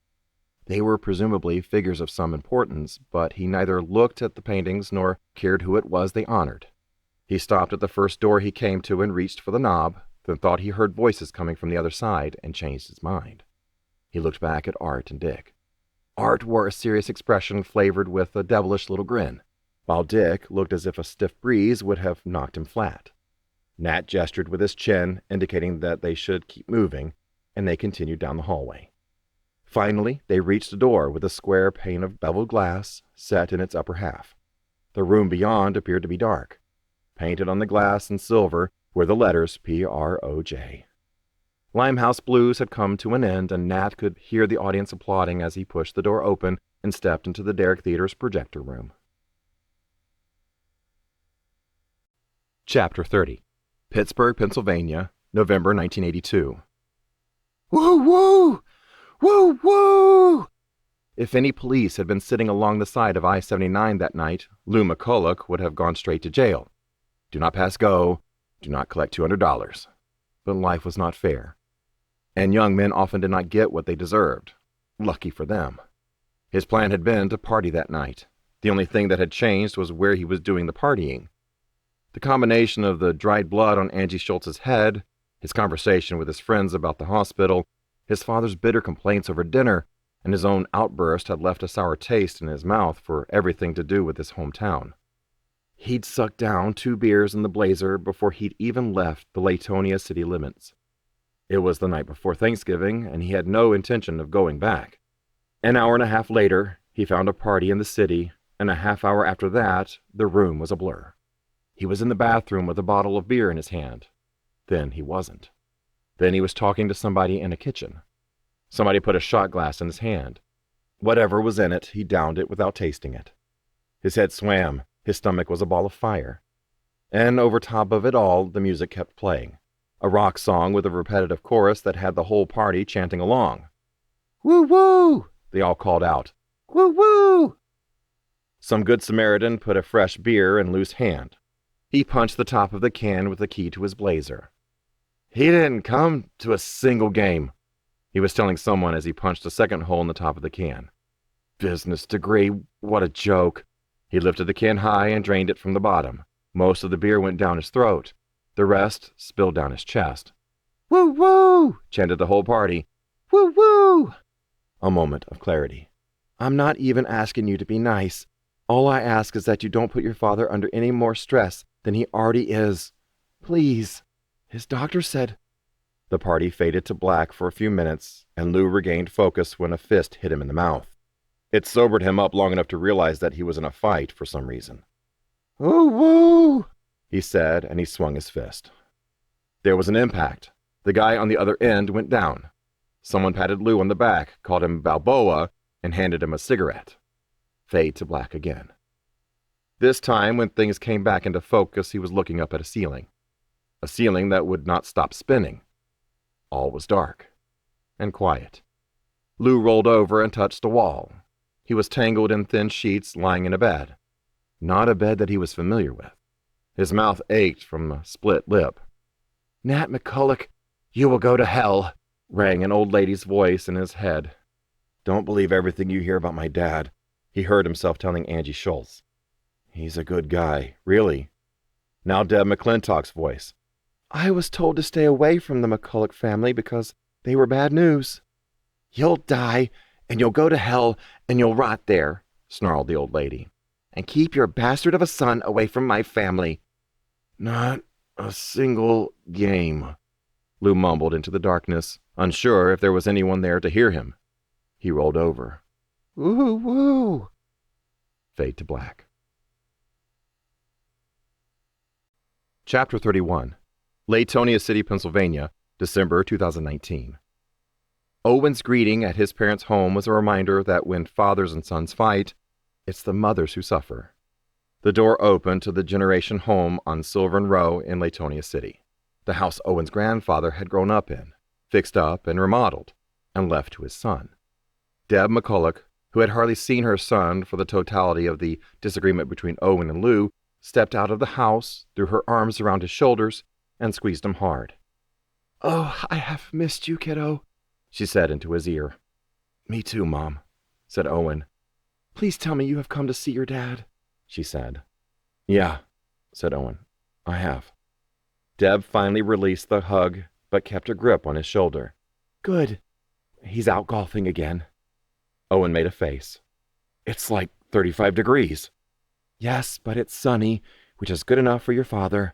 They were presumably figures of some importance, but he neither looked at the paintings nor cared who it was they honored. He stopped at the first door he came to and reached for the knob, then thought he heard voices coming from the other side and changed his mind. He looked back at Art and Dick. Art wore a serious expression flavored with a devilish little grin, while Dick looked as if a stiff breeze would have knocked him flat. Nat gestured with his chin, indicating that they should keep moving, and they continued down the hallway. Finally, they reached a door with a square pane of beveled glass set in its upper half. The room beyond appeared to be dark. Painted on the glass in silver were the letters P.R.O.J. Limehouse Blues had come to an end, and Nat could hear the audience applauding as he pushed the door open and stepped into the Derrick Theater's projector room. Chapter 30. Pittsburgh, Pennsylvania, November 1982. "Woo, woo! Woo, woo!" If any police had been sitting along the side of I-79 that night, Lou McCullough would have gone straight to jail. Do not pass go. Do not collect $200. But life was not fair, and young men often did not get what they deserved. Lucky for them. His plan had been to party that night. The only thing that had changed was where he was doing the partying. The combination of the dried blood on Angie Schultz's head, his conversation with his friends about the hospital, his father's bitter complaints over dinner, and his own outburst had left a sour taste in his mouth for everything to do with his hometown. He'd sucked down 2 beers in the Blazer before he'd even left the Latonia City limits. It was the night before Thanksgiving, and he had no intention of going back. An hour and a half later, he found a party in the city, and a half hour after that, the room was a blur. He was in the bathroom with a bottle of beer in his hand. Then he wasn't. Then he was talking to somebody in a kitchen. Somebody put a shot glass in his hand. Whatever was in it, he downed it without tasting it. His head swam. His stomach was a ball of fire. And over top of it all, the music kept playing. A rock song with a repetitive chorus that had the whole party chanting along. "Woo, woo!" they all called out. "Woo, woo!" Some good Samaritan put a fresh beer in Lou's hand. He punched the top of the can with the key to his blazer. "He didn't come to a single game," he was telling someone as he punched a second hole in the top of the can. "Business degree, what a joke." He lifted the can high and drained it from the bottom. Most of the beer went down his throat. The rest spilled down his chest. "Woo woo!" chanted the whole party. "Woo woo!" A moment of clarity. "I'm not even asking you to be nice. All I ask is that you don't put your father under any more stress than he already is. Please. His doctor said—" The party faded to black for a few minutes, and Lou regained focus when a fist hit him in the mouth. It sobered him up long enough to realize that he was in a fight for some reason. "Woo woo!" he said, and he swung his fist. There was an impact. The guy on the other end went down. Someone patted Lou on the back, called him Balboa, and handed him a cigarette. Fade to black again. This time, when things came back into focus, he was looking up at a ceiling that would not stop spinning. All was dark and quiet. Lou rolled over and touched a wall. He was tangled in thin sheets, lying in a bed. Not a bed that he was familiar with. His mouth ached from a split lip. "Nat McCulloch, you will go to hell," rang an old lady's voice in his head. "Don't believe everything you hear about my dad," he heard himself telling Angie Schultz. "He's a good guy, really." Now Deb McClintock's voice. "I was told to stay away from the McCulloch family because they were bad news." "You'll die, and you'll go to hell, and you'll rot there," snarled the old lady. "And keep your bastard of a son away from my family." "Not a single game," Lou mumbled into the darkness, unsure if there was anyone there to hear him. He rolled over. "Woo woo!" Fade to black. Chapter 31. Latonia City, Pennsylvania, December 2019. Owen's greeting at his parents' home was a reminder that when fathers and sons fight, it's the mothers who suffer. The door opened to the generation home on Sylvan Row in Latonia City, the house Owen's grandfather had grown up in, fixed up and remodeled, and left to his son. Deb McCulloch, who had hardly seen her son for the totality of the disagreement between Owen and Lou, stepped out of the house, threw her arms around his shoulders, and squeezed him hard. "Oh, I have missed you, kiddo," she said into his ear. "Me too, Mom," said Owen. "Please tell me you have come to see your dad," she said. "Yeah," said Owen. "I have." Deb finally released the hug, but kept a grip on his shoulder. "Good. He's out golfing again." Owen made a face. "It's like 35 degrees. "Yes, but it's sunny, which is good enough for your father.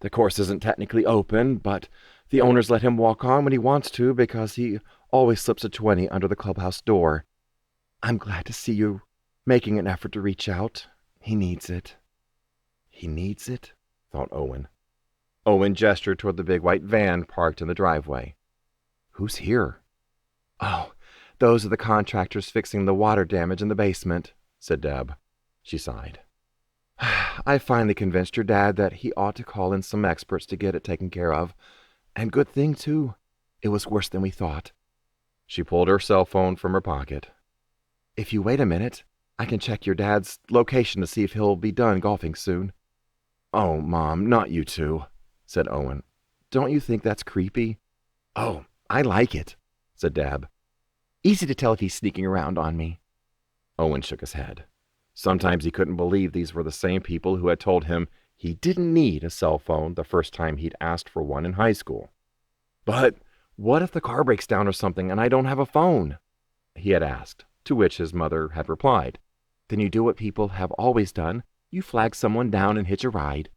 The course isn't technically open, but the owners let him walk on when he wants to because he always slips a 20 under the clubhouse door. I'm glad to see you making an effort to reach out. He needs it." "He needs it?" thought Owen. Owen gestured toward the big white van parked in the driveway. "Who's here?" "Oh, those are the contractors fixing the water damage in the basement," said Deb. She sighed. "I finally convinced your dad that he ought to call in some experts to get it taken care of. And good thing, too. It was worse than we thought." She pulled her cell phone from her pocket. "If you wait a minute, I can check your dad's location to see if he'll be done golfing soon." "Oh, Mom, not you two," said Owen. "Don't you think that's creepy?" "Oh, I like it," said Deb. "Easy to tell if he's sneaking around on me." Owen shook his head. Sometimes he couldn't believe these were the same people who had told him he didn't need a cell phone the first time he'd asked for one in high school. "But what if the car breaks down or something and I don't have a phone?" he had asked, to which his mother had replied, "Then you do what people have always done. You flag someone down and hitch a ride."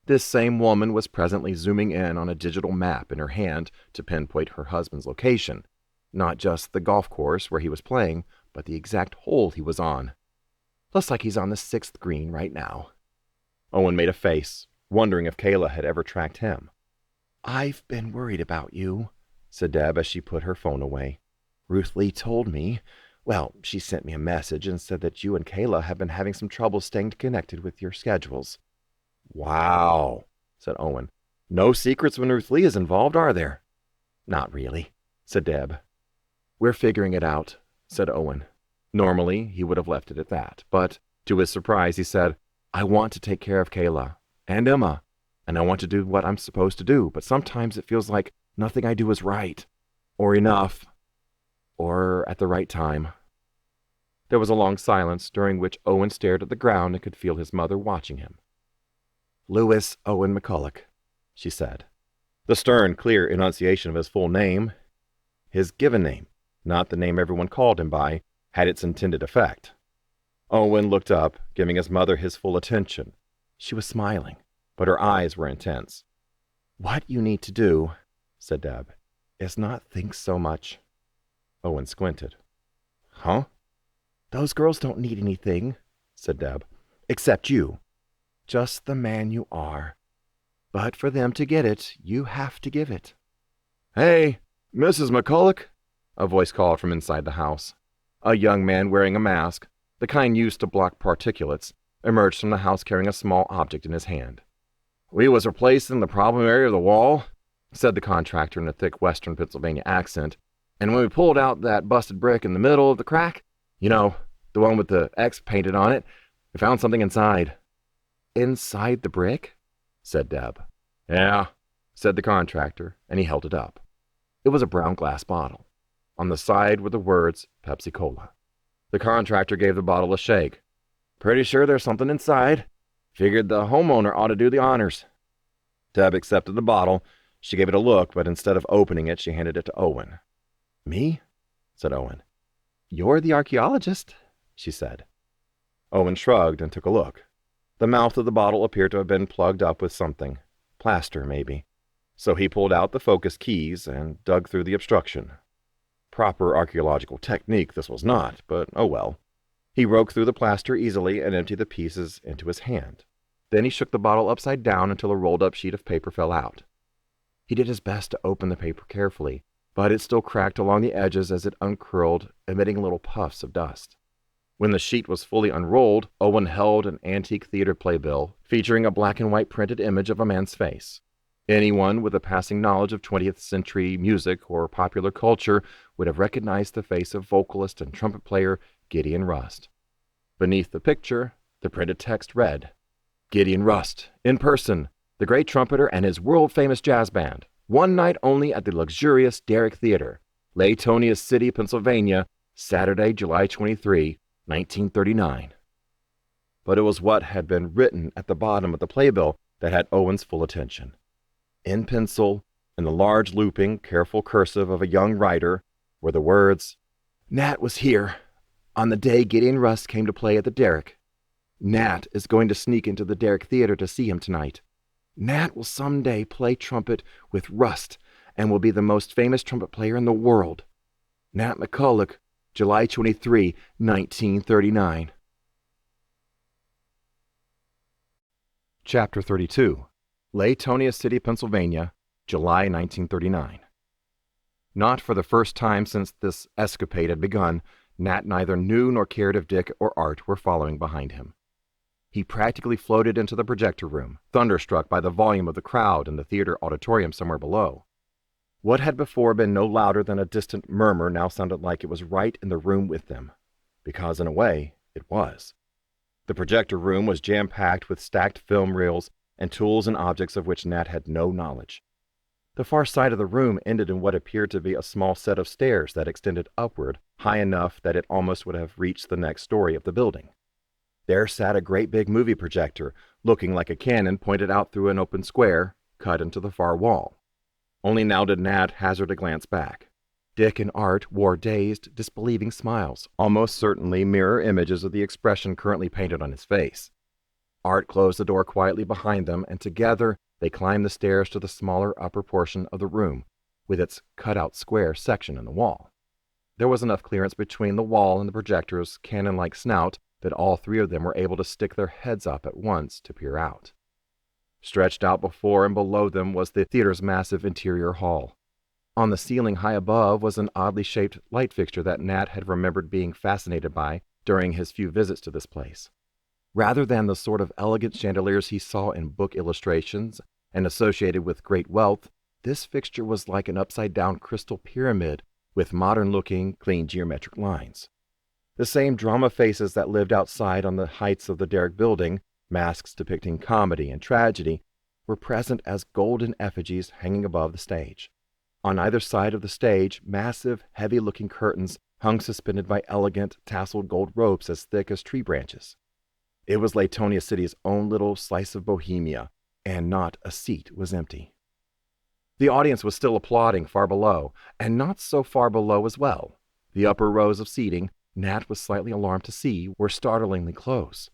This same woman was presently zooming in on a digital map in her hand to pinpoint her husband's location, not just the golf course where he was playing, but the exact hole he was on. "Looks like he's on the 6th green right now." Owen made a face, wondering if Kayla had ever tracked him. "I've been worried about you," said Deb as she put her phone away. "Ruth Lee told me. Well, she sent me a message and said that you and Kayla have been having some trouble staying connected with your schedules." "Wow," said Owen. "No secrets when Ruth Lee is involved, are there?" "Not really," said Deb. "We're figuring it out," said Owen. Normally, he would have left it at that, but To his surprise, he said, "I want to take care of Kayla and Emma, and I want to do what I'm supposed to do, but sometimes it feels like nothing I do is right, or enough, or at the right time." There was a long silence, during which Owen stared at the ground and could feel his mother watching him. "Lewis Owen McCulloch," she said. The stern, clear enunciation of his full name, his given name, not the name everyone called him by, had its intended effect. Owen looked up, giving his mother his full attention. She was smiling, but her eyes were intense. "What you need to do," said Deb, "is not think so much." Owen squinted. "Huh?" "Those girls don't need anything," said Deb, "except you. Just the man you are. But for them to get it, you have to give it." "Hey, Mrs. McCulloch," a voice called from inside the house. A young man wearing a mask, the kind used to block particulates, emerged from the house carrying a small object in his hand. "We was replacing the problem area of the wall," said the contractor in a thick western Pennsylvania accent, "and when we pulled out that busted brick in the middle of the crack, you know, the one with the X painted on it, we found something inside." "Inside the brick?" said Deb. "Yeah," said the contractor, and he held it up. It was a brown glass bottle. On the side were the words Pepsi Cola. The contractor gave the bottle a shake. "Pretty sure there's something inside. Figured the homeowner ought to do the honors." Deb accepted the bottle. She gave it a look, but instead of opening it, she handed it to Owen. "Me?" said Owen. "You're the archaeologist," she said. Owen shrugged and took a look. The mouth of the bottle appeared to have been plugged up with something. Plaster, maybe. So he pulled out the focus keys and dug through the obstruction. Proper archaeological technique this was not, but oh well. He broke through the plaster easily and emptied the pieces into his hand. Then he shook the bottle upside down until a rolled-up sheet of paper fell out. He did his best to open the paper carefully, but it still cracked along the edges as it uncurled, emitting little puffs of dust. When the sheet was fully unrolled, Owen held an antique theater playbill featuring a black and white printed image of a man's face. Anyone with a passing knowledge of 20th century music or popular culture would have recognized the face of vocalist and trumpet player Gideon Rust. Beneath the picture, the printed text read, "Gideon Rust, in person, the great trumpeter and his world-famous jazz band, one night only at the luxurious Derrick Theater, Latonia City, Pennsylvania, Saturday, July 23, 1939. But it was what had been written at the bottom of the playbill that had Owen's full attention. In pencil, in the large looping, careful cursive of a young writer, were the words, "Nat was here on the day Gideon Rust came to play at the Derrick. Nat is going to sneak into the Derrick Theater to see him tonight. Nat will someday play trumpet with Rust and will be the most famous trumpet player in the world. Nat McCulloch, July 23, 1939. Chapter 32. Latonia City, Pennsylvania, July 1939. Not for the first time since this escapade had begun, Nat neither knew nor cared if Dick or Art were following behind him. He practically floated into the projector room, thunderstruck by the volume of the crowd in the theater auditorium somewhere below. What had before been no louder than a distant murmur now sounded like it was right in the room with them, because in a way, it was. The projector room was jam-packed with stacked film reels and tools and objects of which Nat had no knowledge. The far side of the room ended in what appeared to be a small set of stairs that extended upward, high enough that it almost would have reached the next story of the building. There sat a great big movie projector, looking like a cannon pointed out through an open square, cut into the far wall. Only now did Nat hazard a glance back. Dick and Art wore dazed, disbelieving smiles, almost certainly mirror images of the expression currently painted on his face. Art closed the door quietly behind them, and together they climbed the stairs to the smaller upper portion of the room, with its cut-out square section in the wall. There was enough clearance between the wall and the projector's cannon-like snout that all three of them were able to stick their heads up at once to peer out. Stretched out before and below them was the theater's massive interior hall. On the ceiling high above was an oddly shaped light fixture that Nat had remembered being fascinated by during his few visits to this place. Rather than the sort of elegant chandeliers he saw in book illustrations and associated with great wealth, this fixture was like an upside-down crystal pyramid with modern-looking, clean geometric lines. The same drama faces that lived outside on the heights of the derrick building, masks depicting comedy and tragedy, were present as golden effigies hanging above the stage. On either side of the stage, massive, heavy-looking curtains hung suspended by elegant, tasseled gold ropes as thick as tree branches. It was Latonia City's own little slice of Bohemia, and not a seat was empty. The audience was still applauding far below, and not so far below as well. The upper rows of seating, Nat was slightly alarmed to see, were startlingly close.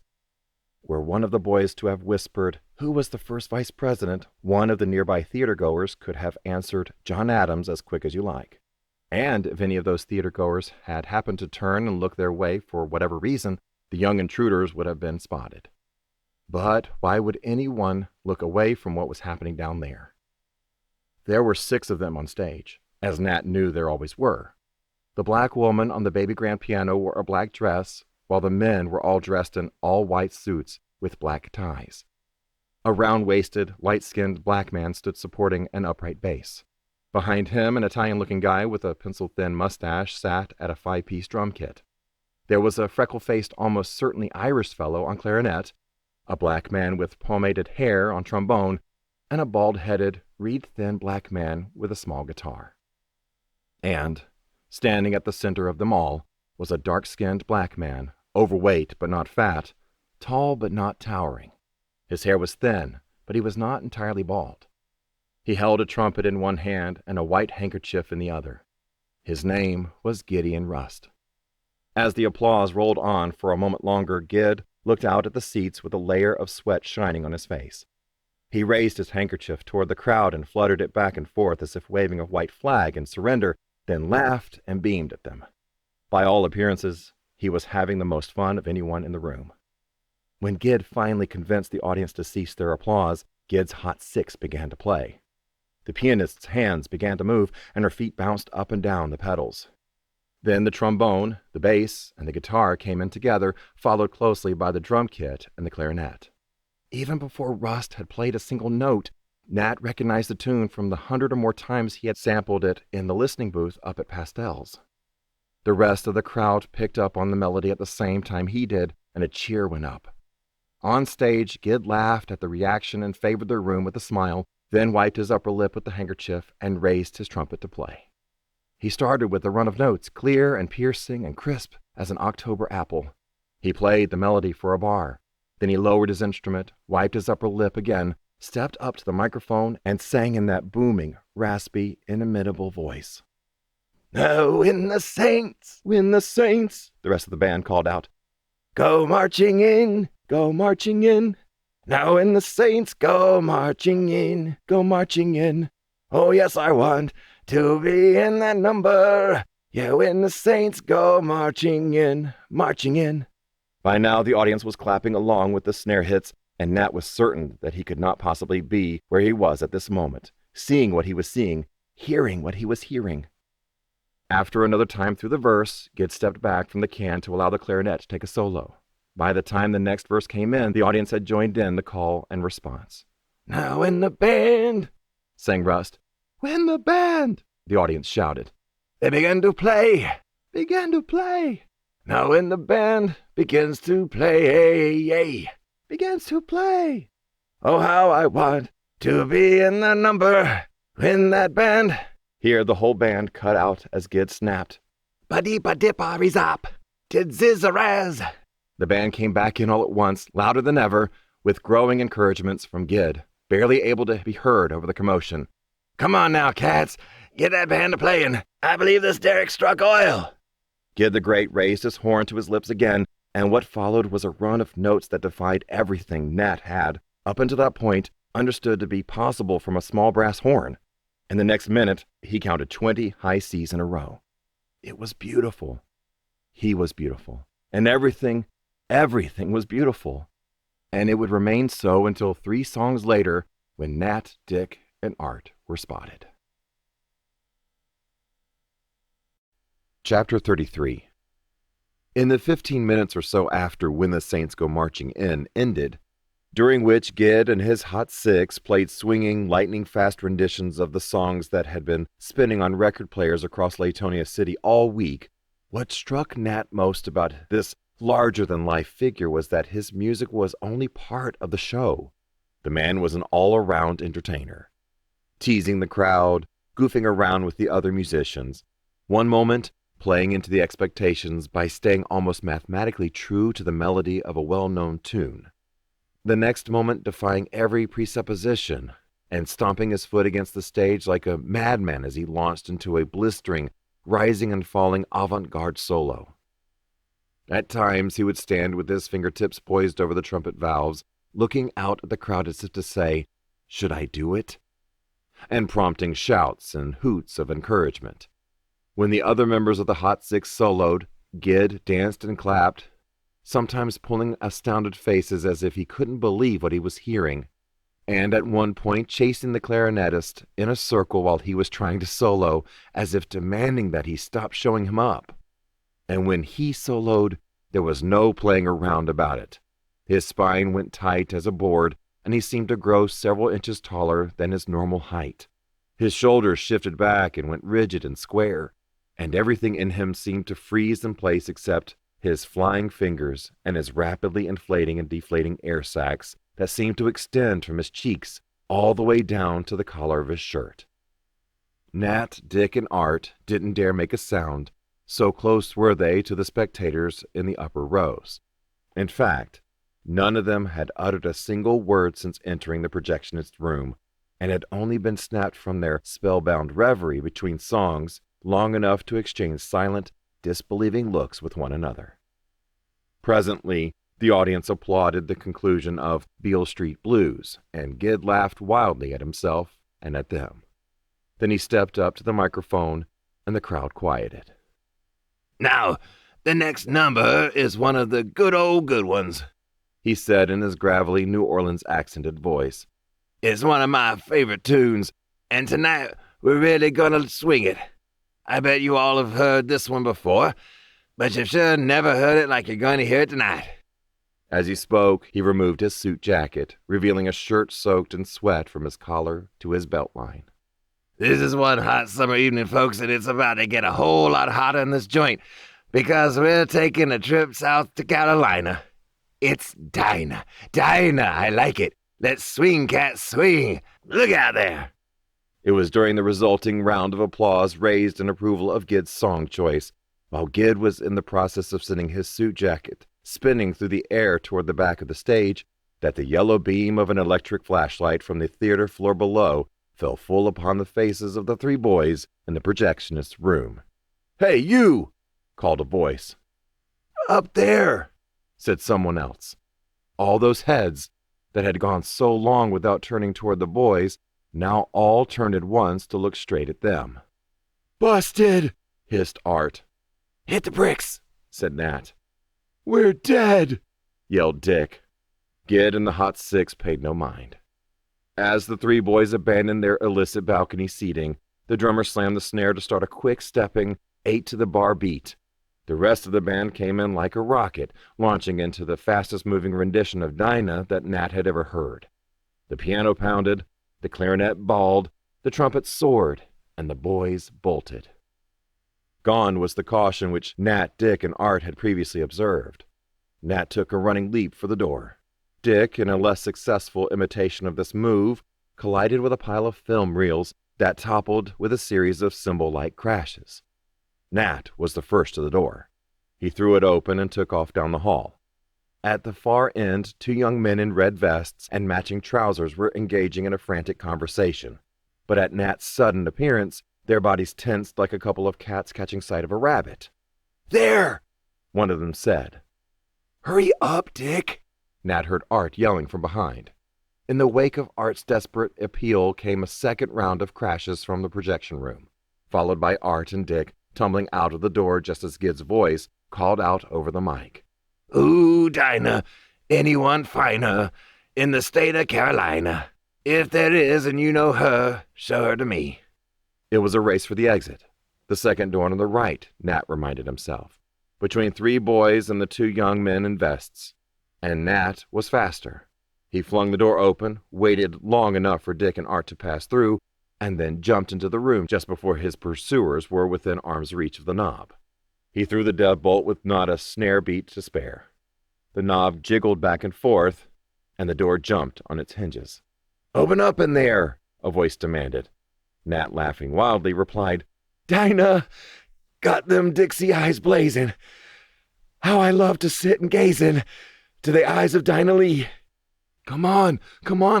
Were one of the boys to have whispered, "Who was the first vice president?" one of the nearby theater-goers could have answered, "John Adams," as quick as you like. And if any of those theater-goers had happened to turn and look their way for whatever reason, the young intruders would have been spotted. But why would anyone look away from what was happening down there? There were 6 of them on stage, as Nat knew there always were. The black woman on the baby grand piano wore a black dress, while the men were all dressed in all-white suits with black ties. A round-waisted, light-skinned black man stood supporting an upright bass. Behind him, an Italian-looking guy with a pencil-thin mustache sat at a 5-piece drum kit. There was a freckle-faced, almost certainly Irish fellow on clarinet, a black man with pomaded hair on trombone, and a bald-headed, reed-thin black man with a small guitar. And, standing at the center of them all, was a dark-skinned black man, overweight but not fat, tall but not towering. His hair was thin, but he was not entirely bald. He held a trumpet in one hand and a white handkerchief in the other. His name was Gideon Rust. As the applause rolled on for a moment longer, Gid looked out at the seats with a layer of sweat shining on his face. He raised his handkerchief toward the crowd and fluttered it back and forth as if waving a white flag in surrender, then laughed and beamed at them. By all appearances, he was having the most fun of anyone in the room. When Gid finally convinced the audience to cease their applause, Gid's Hot Six began to play. The pianist's hands began to move, and her feet bounced up and down the pedals. Then the trombone, the bass, and the guitar came in together, followed closely by the drum kit and the clarinet. Even before Rust had played a single note, Nat recognized the tune from the 100 or more times he had sampled it in the listening booth up at Pastel's. The rest of the crowd picked up on the melody at the same time he did, and a cheer went up. On stage, Gid laughed at the reaction and favored the room with a smile, then wiped his upper lip with the handkerchief and raised his trumpet to play. He started with a run of notes, clear and piercing and crisp as an October apple. He played the melody for a bar. Then he lowered his instrument, wiped his upper lip again, stepped up to the microphone, and sang in that booming, raspy, inimitable voice. "Now when the saints, the rest of the band called out. Go marching in, go marching in. Now when the saints go marching in, go marching in. Oh yes, I want to be in that number. Yeah, when the saints go marching in, marching in." By now the audience was clapping along with the snare hits, and Nat was certain that he could not possibly be where he was at this moment, seeing what he was seeing, hearing what he was hearing. After another time through the verse, Gid stepped back from the can to allow the clarinet to take a solo. By the time the next verse came in, the audience had joined in the call and response. "Now when the band," sang Rust. "When the band," the audience shouted. "They began to play, began to play. Now when the band begins to play, begins to play. Oh, how I want to be in the number when that band." Here the whole band cut out as Gid snapped, "Ba-dee-ba-dip-a-rizop, tid-ziz-a-raz." The band came back in all at once, louder than ever, with growing encouragements from Gid, barely able to be heard over the commotion. "Come on now, cats, get that band a playin'. I believe this derrick struck oil." Gid the Great raised his horn to his lips again, and what followed was a run of notes that defied everything Nat had, up until that point, understood to be possible from a small brass horn. In the next minute, he counted 20 high C's in a row. It was beautiful. He was beautiful. And everything was beautiful. And it would remain so until 3 songs later, when Nat, Dick, and Art were spotted. Chapter 33. In the 15 minutes or so after When the Saints Go Marching In ended, during which Gid and his Hot Six played swinging, lightning-fast renditions of the songs that had been spinning on record players across Latonia City all week, What struck Nat most about this larger-than-life figure was that his music was only part of the show. The man was an all-around entertainer, teasing the crowd, goofing around with the other musicians. One moment, playing into the expectations by staying almost mathematically true to the melody of a well-known tune. The next moment, defying every presupposition and stomping his foot against the stage like a madman as he launched into a blistering, rising and falling avant-garde solo. At times, he would stand with his fingertips poised over the trumpet valves, looking out at the crowd as if to say, "Should I do it?" and prompting shouts and hoots of encouragement. When the other members of the Hot Six soloed, Gid danced and clapped, sometimes pulling astounded faces as if he couldn't believe what he was hearing, and at one point chasing the clarinetist in a circle while he was trying to solo, as if demanding that he stop showing him up. And when he soloed, there was no playing around about it. His spine went tight as a board, and he seemed to grow several inches taller than his normal height. His shoulders shifted back and went rigid and square, and everything in him seemed to freeze in place except his flying fingers and his rapidly inflating and deflating air sacs that seemed to extend from his cheeks all the way down to the collar of his shirt. Nat, Dick, and Art didn't dare make a sound, so close were they to the spectators in the upper rows. In fact, none of them had uttered a single word since entering the projectionist's room, and had only been snapped from their spellbound reverie between songs long enough to exchange silent, disbelieving looks with one another. Presently, the audience applauded the conclusion of Beale Street Blues, and Gid laughed wildly at himself and at them. Then he stepped up to the microphone, and the crowd quieted. "Now, the next number is one of the good old good ones," he said in his gravelly New Orleans accented voice. "It's one of my favorite tunes, and tonight we're really gonna swing it. I bet you all have heard this one before, but you've sure never heard it like you're going to hear it tonight." As he spoke, he removed his suit jacket, revealing a shirt soaked in sweat from his collar to his belt line. "This is one hot summer evening, folks, and it's about to get a whole lot hotter in this joint, because we're taking a trip south to Carolina. It's Dinah. Dinah, I like it. Let's swing, cat, swing. Look out there." It was during the resulting round of applause raised in approval of Gid's song choice, while Gid was in the process of sending his suit jacket spinning through the air toward the back of the stage, that the yellow beam of an electric flashlight from the theater floor below fell full upon the faces of the three boys in the projectionist's room. "Hey, you!" called a voice. "Up there," said someone else. All those heads that had gone so long without turning toward the boys now all turned at once to look straight at them. "Busted!" hissed Art. "Hit the bricks," said Nat. "We're dead!" yelled Dick. Gid and the Hot Six paid no mind. As the three boys abandoned their illicit balcony seating, the drummer slammed the snare to start a quick-stepping, 8-to-the-bar beat. The rest of the band came in like a rocket, launching into the fastest-moving rendition of Dinah that Nat had ever heard. The piano pounded, the clarinet bawled, the trumpet soared, and the boys bolted. Gone was the caution which Nat, Dick, and Art had previously observed. Nat took a running leap for the door. Dick, in a less successful imitation of this move, collided with a pile of film reels that toppled with a series of cymbal-like crashes. Nat was the first to the door. He threw it open and took off down the hall. At the far end, two young men in red vests and matching trousers were engaging in a frantic conversation. But at Nat's sudden appearance, their bodies tensed like a couple of cats catching sight of a rabbit. "There!" one of them said. "Hurry up, Dick!" Nat heard Art yelling from behind. In the wake of Art's desperate appeal came a second round of crashes from the projection room, followed by Art and Dick tumbling out of the door just as Gid's voice called out over the mic. "Ooh, Dinah, anyone finer in the state of Carolina. If there is and you know her, show her to me." It was a race for the exit. The second door on the right, Nat reminded himself, between three boys and the two young men in vests. And Nat was faster. He flung the door open, waited long enough for Dick and Art to pass through, and then jumped into the room just before his pursuers were within arm's reach of the knob. He threw the deadbolt with not a snare beat to spare. The knob jiggled back and forth, and the door jumped on its hinges. "Open up in there," a voice demanded. Nat, laughing wildly, replied, "Dinah, got them Dixie eyes blazing. How I love to sit and gaze into the eyes of Dinah Lee." Come on,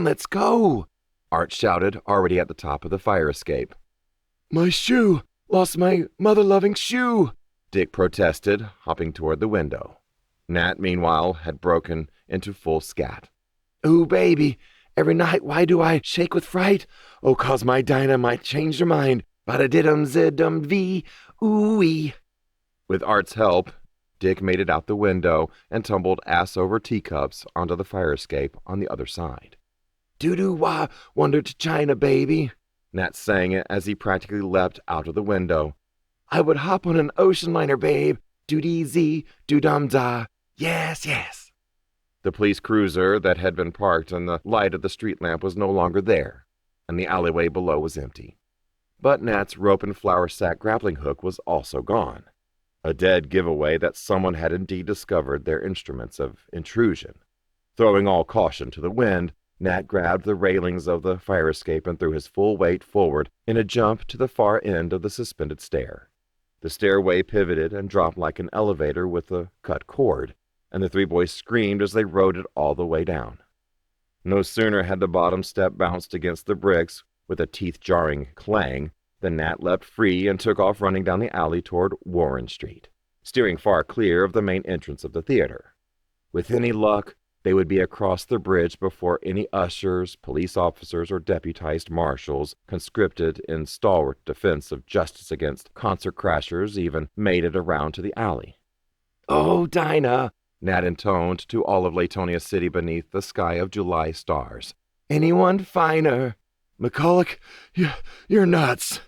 let's go," Art shouted, already at the top of the fire escape. "My shoe! Lost my mother-loving shoe!" Dick protested, hopping toward the window. Nat, meanwhile, had broken into full scat. "Ooh, baby, every night why do I shake with fright? Oh, 'cause my Dinah might change her mind. Bada-did-dum-zid-dum-vee, ooh-wee." With Art's help, Dick made it out the window and tumbled ass over teacups onto the fire escape on the other side. "Doo-doo-wah, wonder to China, baby," Nat sang it as he practically leapt out of the window. "I would hop on an ocean liner, babe. Doo-dee-zee, doo-dum-da. Yes, yes." The police cruiser that had been parked in the light of the street lamp was no longer there, and the alleyway below was empty. But Nat's rope and flour sack grappling hook was also gone. A dead giveaway that someone had indeed discovered their instruments of intrusion. Throwing all caution to the wind, Nat grabbed the railings of the fire escape and threw his full weight forward in a jump to the far end of the suspended stair. The stairway pivoted and dropped like an elevator with a cut cord, and the three boys screamed as they rode it all the way down. No sooner had the bottom step bounced against the bricks with a teeth-jarring clang than Nat leapt free and took off running down the alley toward Warren Street, steering far clear of the main entrance of the theater. With any luck, they would be across the bridge before any ushers, police officers, or deputized marshals, conscripted in stalwart defense of justice against concert crashers, even made it around to the alley. "Oh, Dinah," Nat intoned to all of Latonia City beneath the sky of July stars. "Anyone finer?" "McCulloch, you're nuts,"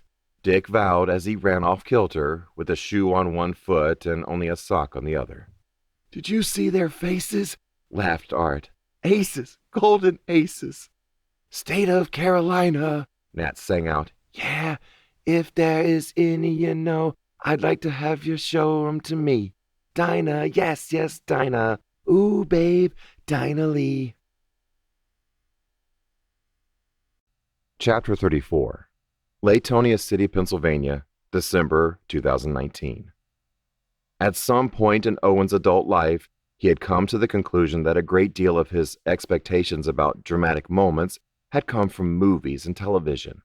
Dick vowed as he ran off kilter, with a shoe on one foot and only a sock on the other. "Did you see their faces?" laughed Art. "Aces, golden aces." "State of Carolina," Nat sang out. "Yeah, if there is any you know, I'd like to have you show 'em to me. Dinah, yes, yes, Dinah. Ooh, babe, Dinah Lee." Chapter 34. Latonia City, Pennsylvania, December 2019. At some point in Owen's adult life, he had come to the conclusion that a great deal of his expectations about dramatic moments had come from movies and television.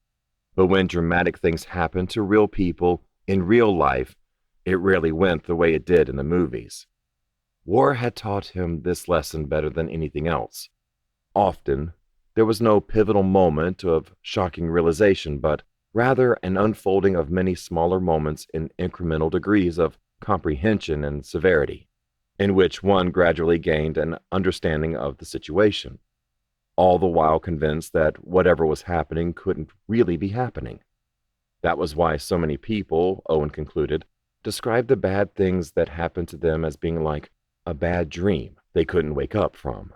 But when dramatic things happened to real people in real life, it rarely went the way it did in the movies. War had taught him this lesson better than anything else. Often, there was no pivotal moment of shocking realization, but rather an unfolding of many smaller moments in incremental degrees of comprehension and severity, in which one gradually gained an understanding of the situation, all the while convinced that whatever was happening couldn't really be happening. That was why so many people, Owen concluded, described the bad things that happened to them as being like a bad dream they couldn't wake up from.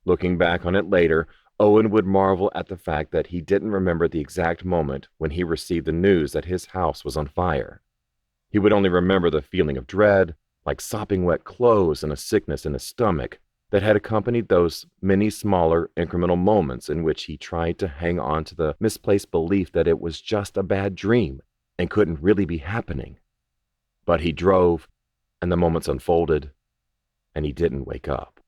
Looking back on it later, Owen would marvel at the fact that he didn't remember the exact moment when he received the news that his house was on fire. He would only remember the feeling of dread, like sopping wet clothes and a sickness in his stomach, that had accompanied those many smaller, incremental moments in which he tried to hang on to the misplaced belief that it was just a bad dream and couldn't really be happening. But he drove, and the moments unfolded, and he didn't wake up.